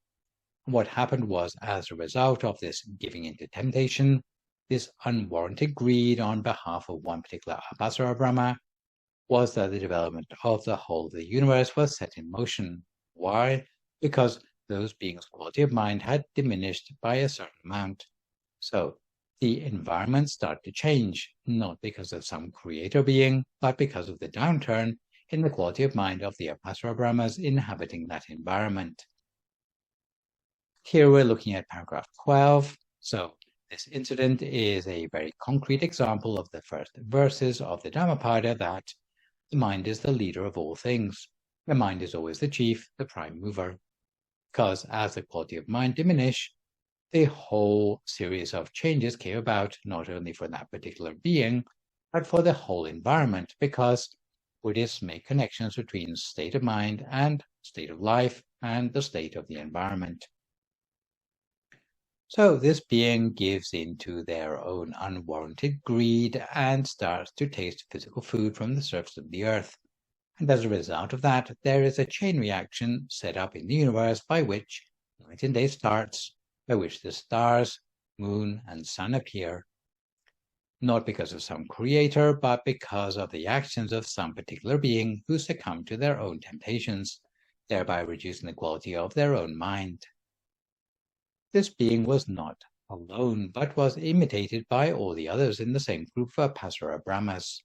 S1: And what happened was, as a result of this giving into temptation, this unwarranted greed on behalf of one particular Apasara Brahma, was that the development of the whole of the universe was set in motion. Why? Because those beings' quality of mind had diminished by a certain amount. So the environment started to change, not because of some creator being, but because of the downturn in the quality of mind of the Apasara Brahmas inhabiting that environment. Here we're looking at paragraph 12. So this incident is a very concrete example of the first verses of the Dhammapada that the mind is the leader of all things. The mind is always the chief, the prime mover. Because as the quality of mind diminished, the whole series of changes came about, not only for that particular being, but for the whole environment, because Buddhists make connections between state of mind and state of life and the state of the environment. So this being gives in to their own unwarranted greed and starts to taste physical food from the surface of the earth. And as a result of that, there is a chain reaction set up in the universe by which night and day starts, by which the stars, moon, and sun appear, not because of some creator, but because of the actions of some particular being who succumbed to their own temptations, thereby reducing the quality of their own mind. This being was not alone, but was imitated by all the others in the same group of Apasara Brahmas.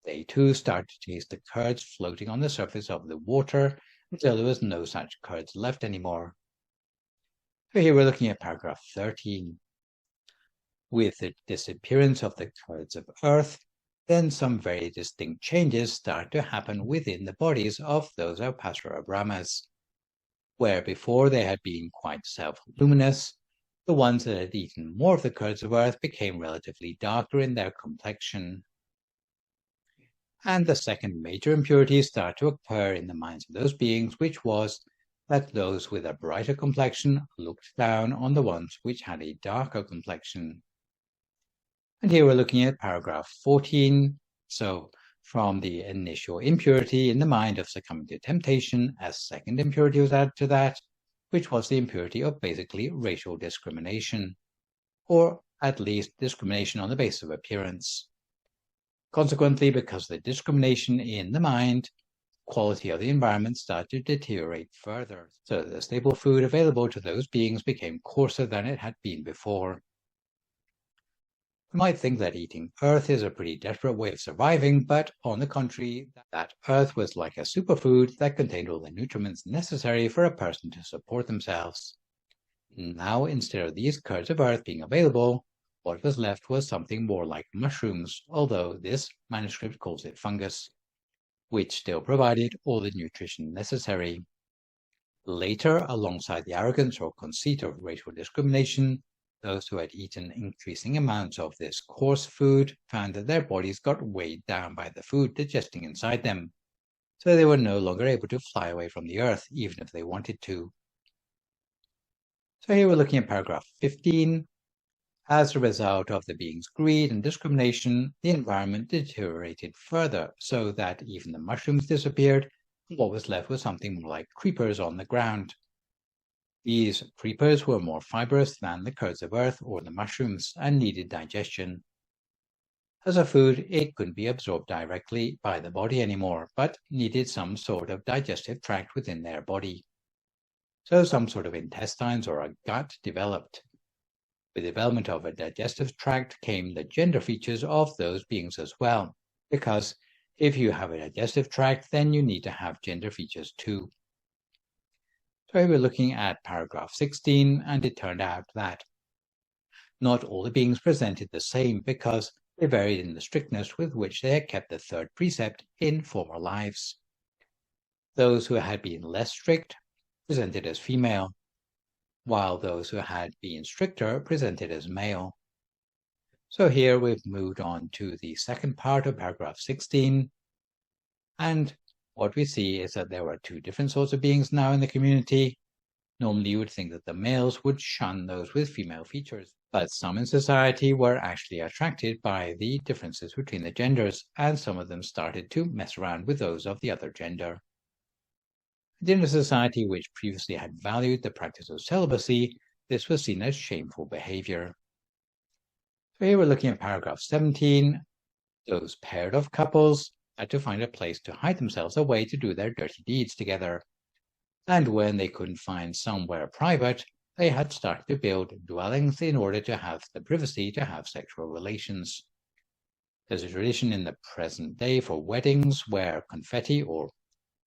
S1: They too started to chase the curds floating on the surface of the water until there was no such curds left anymore. So here we're looking at paragraph 13. With the disappearance of the curds of earth, then some very distinct changes start to happen within the bodies of those Apasara Brahmas. Where before they had been quite self-luminous, the ones that had eaten more of the curds of earth became relatively darker in their complexion. And the second major impurity started to occur in the minds of those beings, which was that those with a brighter complexion looked down on the ones which had a darker complexion. And here we're looking at paragraph 14. So from the initial impurity in the mind of succumbing to temptation, a second impurity was added to that, which was the impurity of basically racial discrimination, or at least discrimination on the basis of appearance. Consequently, because of the discrimination in the mind, quality of the environment started to deteriorate further, so the staple food available to those beings became coarser than it had been before. You might think that eating earth is a pretty desperate way of surviving, but on the contrary, that earth was like a superfood that contained all the nutriments necessary for a person to support themselves. Now, instead of these curds of earth being available, what was left was something more like mushrooms, although this manuscript calls it fungus, which still provided all the nutrition necessary. Later, alongside the arrogance or conceit of racial discrimination, those who had eaten increasing amounts of this coarse food found that their bodies got weighed down by the food digesting inside them, so they were no longer able to fly away from the earth, even if they wanted to. So here we're looking at paragraph 15. As a result of the being's greed and discrimination, the environment deteriorated further, so that even the mushrooms disappeared, and what was left was something more like creepers on the ground. These creepers were more fibrous than the curds of earth or the mushrooms and needed digestion. As a food, it couldn't be absorbed directly by the body anymore, but needed some sort of digestive tract within their body. So some sort of intestines or a gut developed. With the development of a digestive tract came the gender features of those beings as well, because if you have a digestive tract, then you need to have gender features too. So we're looking at paragraph 16, and it turned out that not all the beings presented the same because they varied in the strictness with which they had kept the third precept in former lives. Those who had been less strict presented as female, while those who had been stricter presented as male. So here we've moved on to the second part of paragraph 16, and what we see is that there were two different sorts of beings now in the community. Normally you would think that the males would shun those with female features, but some in society were actually attracted by the differences between the genders, and some of them started to mess around with those of the other gender. In a society which previously had valued the practice of celibacy, this was seen as shameful behavior. So here we're looking at paragraph 17. Those paired of couples had to find a place to hide themselves away to do their dirty deeds together. And when they couldn't find somewhere private, they had started to build dwellings in order to have the privacy to have sexual relations. There's a tradition in the present day for weddings where confetti or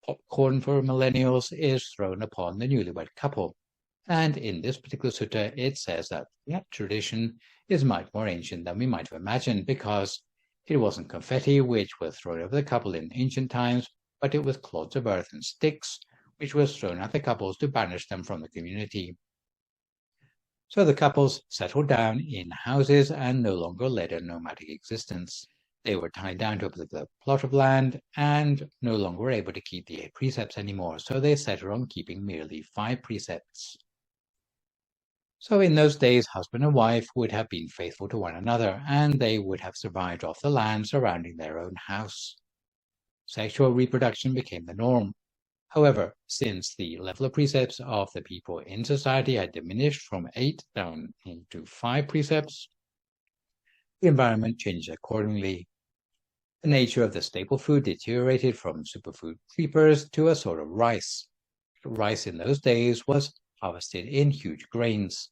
S1: popcorn for millennials is thrown upon the newlywed couple. And in this particular sutta, it says that that tradition is much more ancient than we might have imagined, because it wasn't confetti which was thrown over the couple in ancient times, but it was clods of earth and sticks, which was thrown at the couples to banish them from the community. So the couples settled down in houses and no longer led a nomadic existence. They were tied down to a particular plot of land and no longer were able to keep the 8 precepts anymore, so they settled on keeping merely 5 precepts. So in those days, husband and wife would have been faithful to one another, and they would have survived off the land surrounding their own house. Sexual reproduction became the norm. However, since the level of precepts of the people in society had diminished from 8 down into 5 precepts, the environment changed accordingly. The nature of the staple food deteriorated from superfood creepers to a sort of rice. Rice in those days was harvested in huge grains.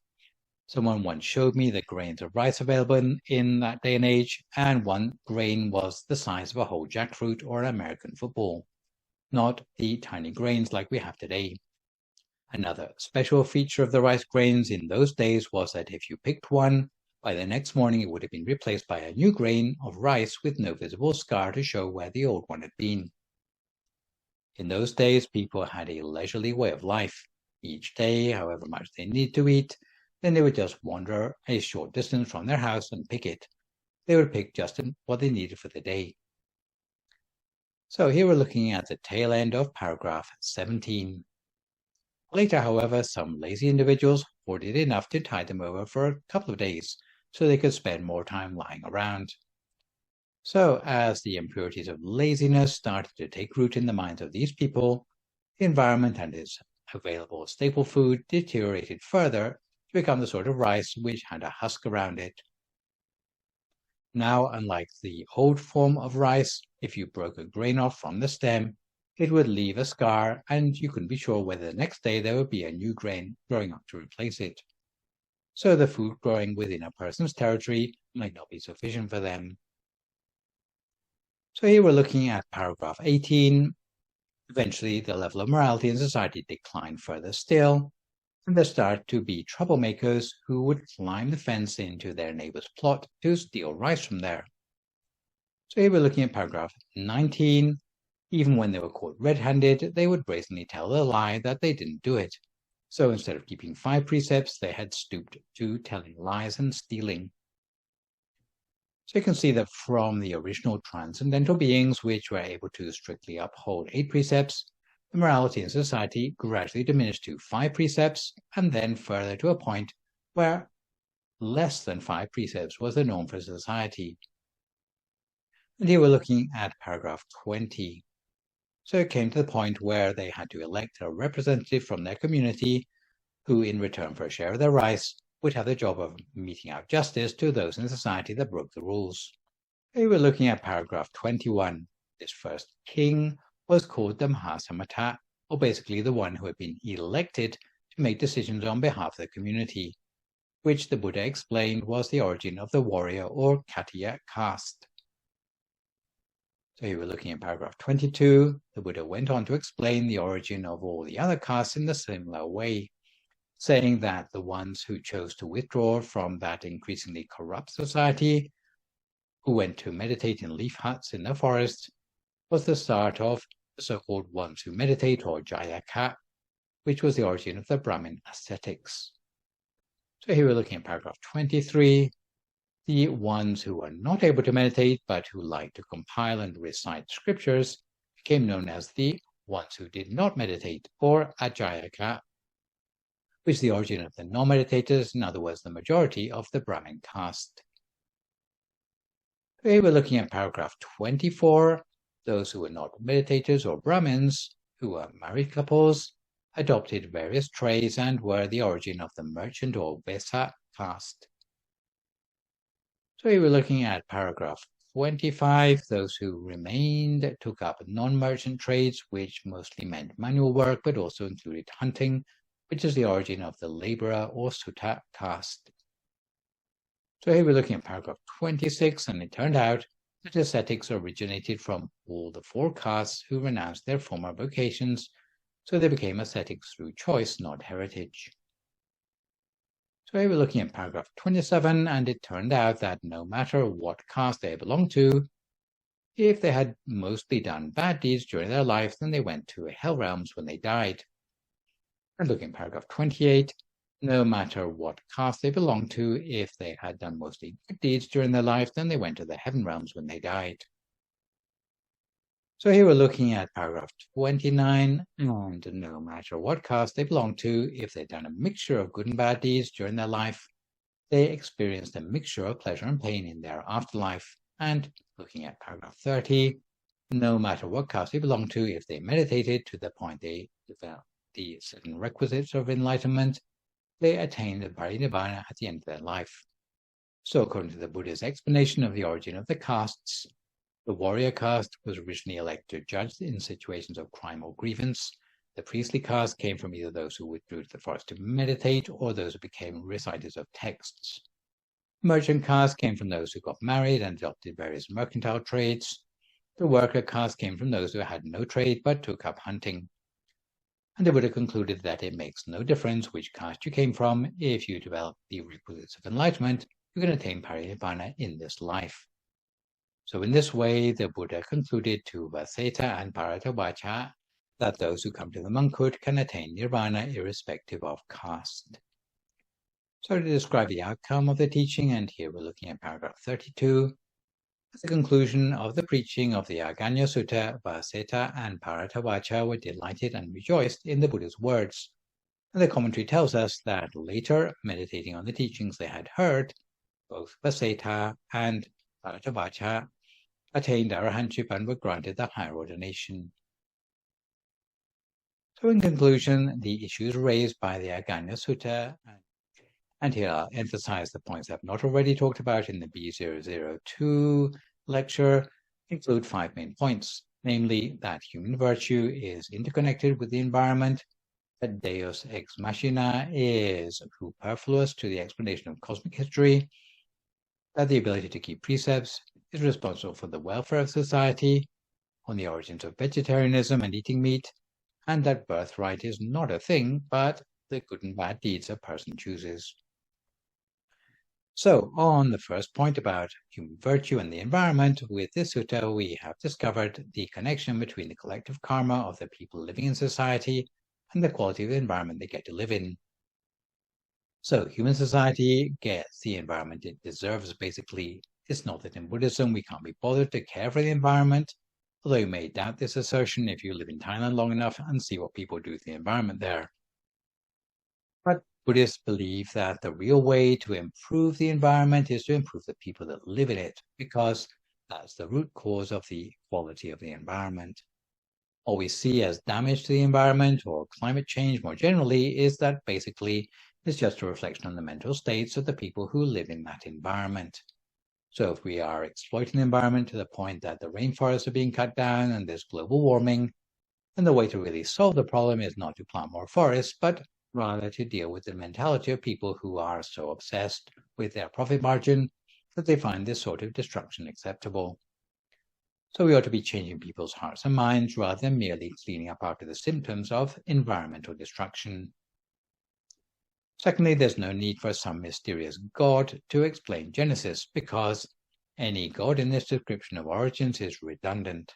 S1: Someone once showed me the grains of rice available in that day and age, and one grain was the size of a whole jackfruit or an American football, not the tiny grains like we have today. Another special feature of the rice grains in those days was that if you picked one, by the next morning it would have been replaced by a new grain of rice with no visible scar to show where the old one had been. In those days, people had a leisurely way of life. Each day, however much they needed to eat, then they would just wander a short distance from their house and pick it. They would pick just what they needed for the day. So here we're looking at the tail end of paragraph 17. Later, however, some lazy individuals hoarded enough to tide them over for a couple of days, so they could spend more time lying around. So, as the impurities of laziness started to take root in the minds of these people, the environment and its available staple food deteriorated further to become the sort of rice which had a husk around it. Now, unlike the old form of rice, if you broke a grain off from the stem, it would leave a scar, and you couldn't be sure whether the next day there would be a new grain growing up to replace it. So the food growing within a person's territory might not be sufficient for them. So here we're looking at paragraph 18. Eventually, the level of morality in society declined further still, and there started to be troublemakers who would climb the fence into their neighbor's plot to steal rice from there. So here we're looking at paragraph 19. Even when they were caught red-handed, they would brazenly tell the lie that they didn't do it. So instead of keeping 5 precepts, they had stooped to telling lies and stealing. So you can see that from the original transcendental beings, which were able to strictly uphold 8 precepts, the morality in society gradually diminished to 5 precepts, and then further to a point where less than 5 precepts was the norm for society. And here we're looking at paragraph 20. So it came to the point where they had to elect a representative from their community who, in return for a share of their rice, would have the job of meting out justice to those in society that broke the rules. We were looking at paragraph 21. This first king was called the Mahasamata, or basically the one who had been elected to make decisions on behalf of the community, which the Buddha explained was the origin of the warrior or Khattiya caste. So here we're looking at paragraph 22. The Buddha went on to explain the origin of all the other castes in a similar way, saying that the ones who chose to withdraw from that increasingly corrupt society, who went to meditate in leaf huts in the forest, was the start of the so-called ones who meditate, or Jayaka, which was the origin of the Brahmin ascetics. So here we're looking at paragraph 23. The ones who were not able to meditate, but who liked to compile and recite scriptures, became known as the ones who did not meditate, or Ajayaka, which is the origin of the non-meditators, in other words, the majority of the Brahmin caste. Here we're looking at paragraph 24. Those who were not meditators or Brahmins, who were married couples, adopted various trades and were the origin of the merchant or Vesa caste. So we were looking at paragraph 25. Those who remained took up non-merchant trades, which mostly meant manual work, but also included hunting, which is the origin of the laborer or Sutta caste. So here we're looking at paragraph 26, and it turned out that ascetics originated from all the 4 castes who renounced their former vocations, so they became ascetics through choice, not heritage. So here we're looking at paragraph 27, and it turned out that no matter what caste they belonged to, if they had mostly done bad deeds during their life, then they went to hell realms when they died. And looking at paragraph 28, no matter what caste they belonged to, if they had done mostly good deeds during their life, then they went to the heaven realms when they died. So here we're looking at paragraph 29, and no matter what caste they belonged to, if they'd done a mixture of good and bad deeds during their life, they experienced a mixture of pleasure and pain in their afterlife. And looking at paragraph 30, no matter what caste they belonged to, if they meditated to the point they developed the certain requisites of enlightenment, they attained the parinirvana at the end of their life. So according to the Buddha's explanation of the origin of the castes, the warrior caste was originally elected to judge in situations of crime or grievance. The priestly caste came from either those who withdrew to the forest to meditate or those who became reciters of texts. Merchant caste came from those who got married and adopted various mercantile trades. The worker caste came from those who had no trade but took up hunting. And the Buddha concluded that it makes no difference which caste you came from. If you develop the requisites of enlightenment, you can attain parinirvana in this life. So in this way, the Buddha concluded to Vaseta and Bharatavacha that those who come to the monkhood can attain nirvana irrespective of caste. So to describe the outcome of the teaching, and here we're looking at paragraph 32, at the conclusion of the preaching of the Aggañña Sutta, Vaseta and Bharatavacha were delighted and rejoiced in the Buddha's words. And the commentary tells us that later, meditating on the teachings they had heard, both Vaseta and Bharatavacha attained arahantship and were granted the higher ordination. So in conclusion, the issues raised by the Aggañña Sutta, and here I'll emphasize the points I've not already talked about in the B002 lecture, include 5 main points, namely that human virtue is interconnected with the environment, that deus ex machina is superfluous to the explanation of cosmic history, that the ability to keep precepts is responsible for the welfare of society, on the origins of vegetarianism and eating meat, and that birthright is not a thing, but the good and bad deeds a person chooses. So, on the first point about human virtue and the environment, with this sutta we have discovered the connection between the collective karma of the people living in society and the quality of the environment they get to live in. So, human society gets the environment it deserves, basically. It's not that in Buddhism we can't be bothered to care for the environment, although you may doubt this assertion if you live in Thailand long enough and see what people do to the environment there. But Buddhists believe that the real way to improve the environment is to improve the people that live in it, because that's the root cause of the quality of the environment. What we see as damage to the environment or climate change more generally is that basically it's just a reflection on the mental states of the people who live in that environment. So if we are exploiting the environment to the point that the rainforests are being cut down and there's global warming, then the way to really solve the problem is not to plant more forests, but rather to deal with the mentality of people who are so obsessed with their profit margin that they find this sort of destruction acceptable. So we ought to be changing people's hearts and minds rather than merely cleaning up after the symptoms of environmental destruction. Secondly, there's no need for some mysterious God to explain Genesis, because any God in this description of origins is redundant.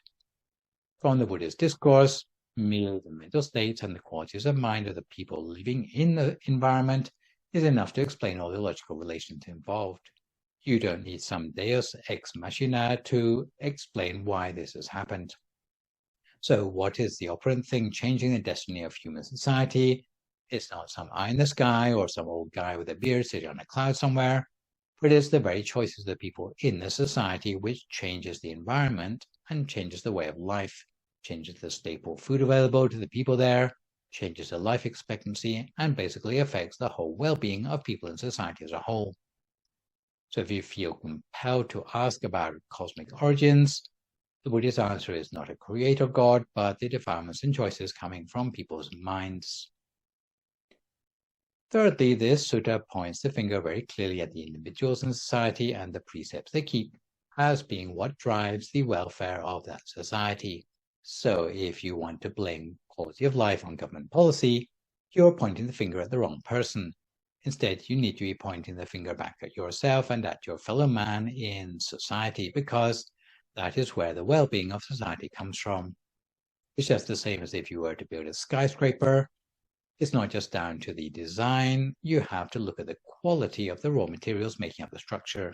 S1: From the Buddha's discourse, merely the mental states and the qualities of mind of the people living in the environment is enough to explain all the logical relations involved. You don't need some deus ex machina to explain why this has happened. So what is the operant thing changing the destiny of human society? It's not some eye in the sky or some old guy with a beard sitting on a cloud somewhere, but it's the very choices of the people in the society which changes the environment and changes the way of life, changes the staple food available to the people there, changes the life expectancy, and basically affects the whole well-being of people in society as a whole. So if you feel compelled to ask about cosmic origins, the Buddhist answer is not a creator God, but the defilements and choices coming from people's minds. Thirdly, this sutta points the finger very clearly at the individuals in society and the precepts they keep as being what drives the welfare of that society. So if you want to blame quality of life on government policy, you're pointing the finger at the wrong person. Instead, you need to be pointing the finger back at yourself and at your fellow man in society, because that is where the well-being of society comes from. It's just the same as if you were to build a skyscraper. It's not just down to the design, you have to look at the quality of the raw materials making up the structure.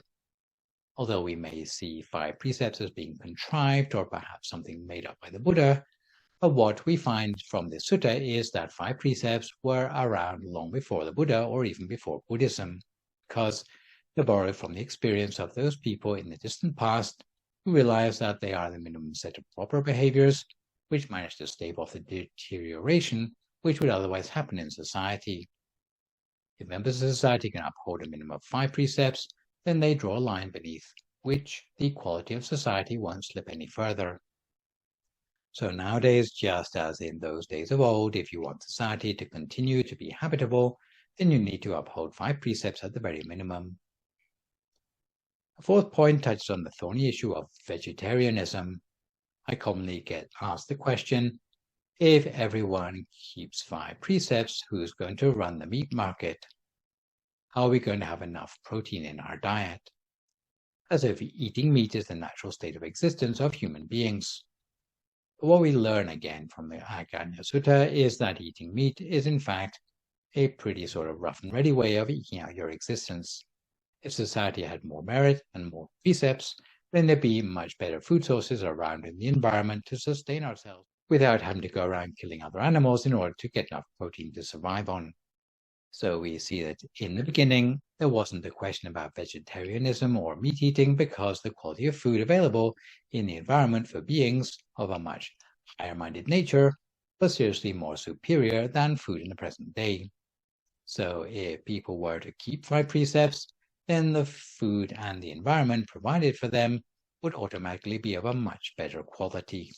S1: Although we may see 5 precepts as being contrived or perhaps something made up by the Buddha, but what we find from this sutta is that 5 precepts were around long before the Buddha or even before Buddhism, because they're borrowed from the experience of those people in the distant past who realize that they are the minimum set of proper behaviors which manage to stave off the deterioration which would otherwise happen in society. If members of society can uphold a minimum of 5 precepts, then they draw a line beneath which the quality of society won't slip any further. So nowadays, just as in those days of old, if you want society to continue to be habitable, then you need to uphold 5 precepts at the very minimum. A fourth point touches on the thorny issue of vegetarianism. I commonly get asked the question, if everyone keeps 5 precepts, who's going to run the meat market? How are we going to have enough protein in our diet? As if eating meat is the natural state of existence of human beings. But what we learn again from the Aggañña Sutta is that eating meat is in fact a pretty sort of rough and ready way of eking out your existence. If society had more merit and more precepts, then there'd be much better food sources around in the environment to sustain ourselves without having to go around killing other animals in order to get enough protein to survive on. So we see that in the beginning, there wasn't a question about vegetarianism or meat eating because the quality of food available in the environment for beings of a much higher-minded nature was seriously more superior than food in the present day. So if people were to keep 5 precepts, then the food and the environment provided for them would automatically be of a much better quality.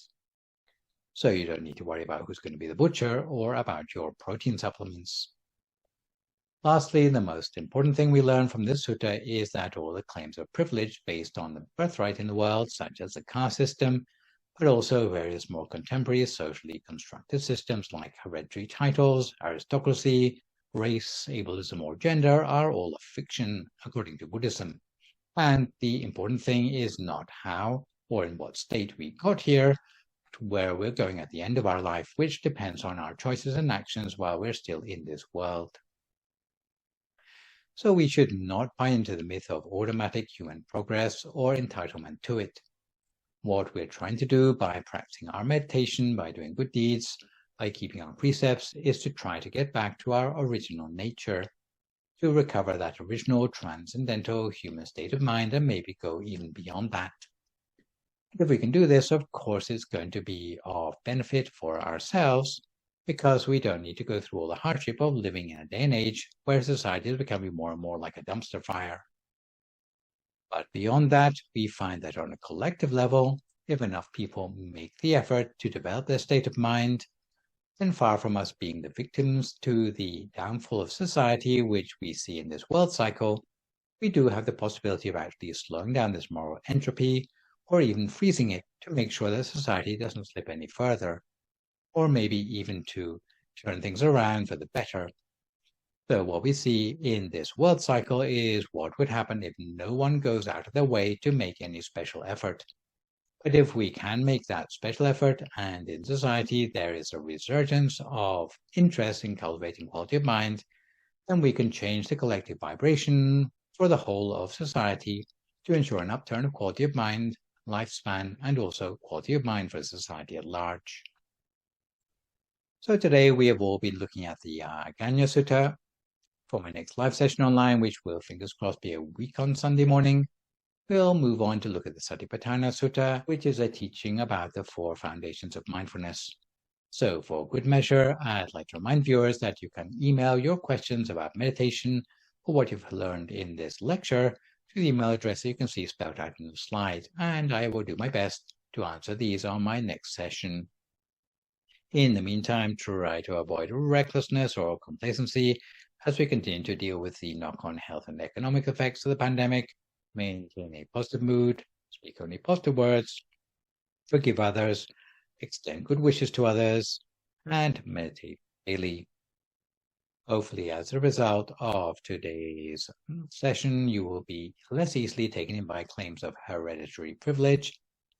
S1: So you don't need to worry about who's going to be the butcher or about your protein supplements. Lastly, the most important thing we learn from this sutta is that all the claims of privilege based on the birthright in the world, such as the caste system, but also various more contemporary socially constructed systems like hereditary titles, aristocracy, race, ableism, or gender, are all a fiction according to Buddhism. And the important thing is not how or in what state we got here, but where we're going at the end of our life, which depends on our choices and actions while we're still in this world. So we should not buy into the myth of automatic human progress or entitlement to it. What we're trying to do by practicing our meditation, by doing good deeds, by keeping our precepts, is to try to get back to our original nature, to recover that original transcendental human state of mind and maybe go even beyond that. If we can do this, of course, it's going to be of benefit for ourselves, because we don't need to go through all the hardship of living in a day and age where society is becoming more and more like a dumpster fire. But beyond that, we find that on a collective level, if enough people make the effort to develop their state of mind, then far from us being the victims to the downfall of society, which we see in this world cycle, we do have the possibility of actually slowing down this moral entropy or even freezing it to make sure that society doesn't slip any further, or maybe even to turn things around for the better. So what we see in this world cycle is what would happen if no one goes out of their way to make any special effort. But if we can make that special effort, and in society there is a resurgence of interest in cultivating quality of mind, then we can change the collective vibration for the whole of society to ensure an upturn of quality of mind, lifespan, and also quality of mind for society at large. So today we have all been looking at the Aggañña Sutta. For my next live session online, which will, fingers crossed, be a week on Sunday morning, we'll move on to look at the Satipatthana Sutta, which is a teaching about the 4 foundations of mindfulness. So for good measure, I'd like to remind viewers that you can email your questions about meditation or what you've learned in this lecture to the email address that you can see spelled out in the slide, and I will do my best to answer these on my next session. In the meantime, try to avoid recklessness or complacency as we continue to deal with the knock-on health and economic effects of the pandemic. Maintain a positive mood, speak only positive words, forgive others, extend good wishes to others, and meditate daily. Hopefully, as a result of today's session, you will be less easily taken in by claims of hereditary privilege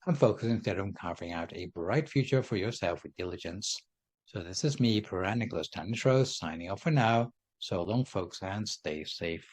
S1: and focus instead on carving out a bright future for yourself with diligence. So this is me, Phra Nicholas Thanissaro, signing off for now. So long, folks, and stay safe.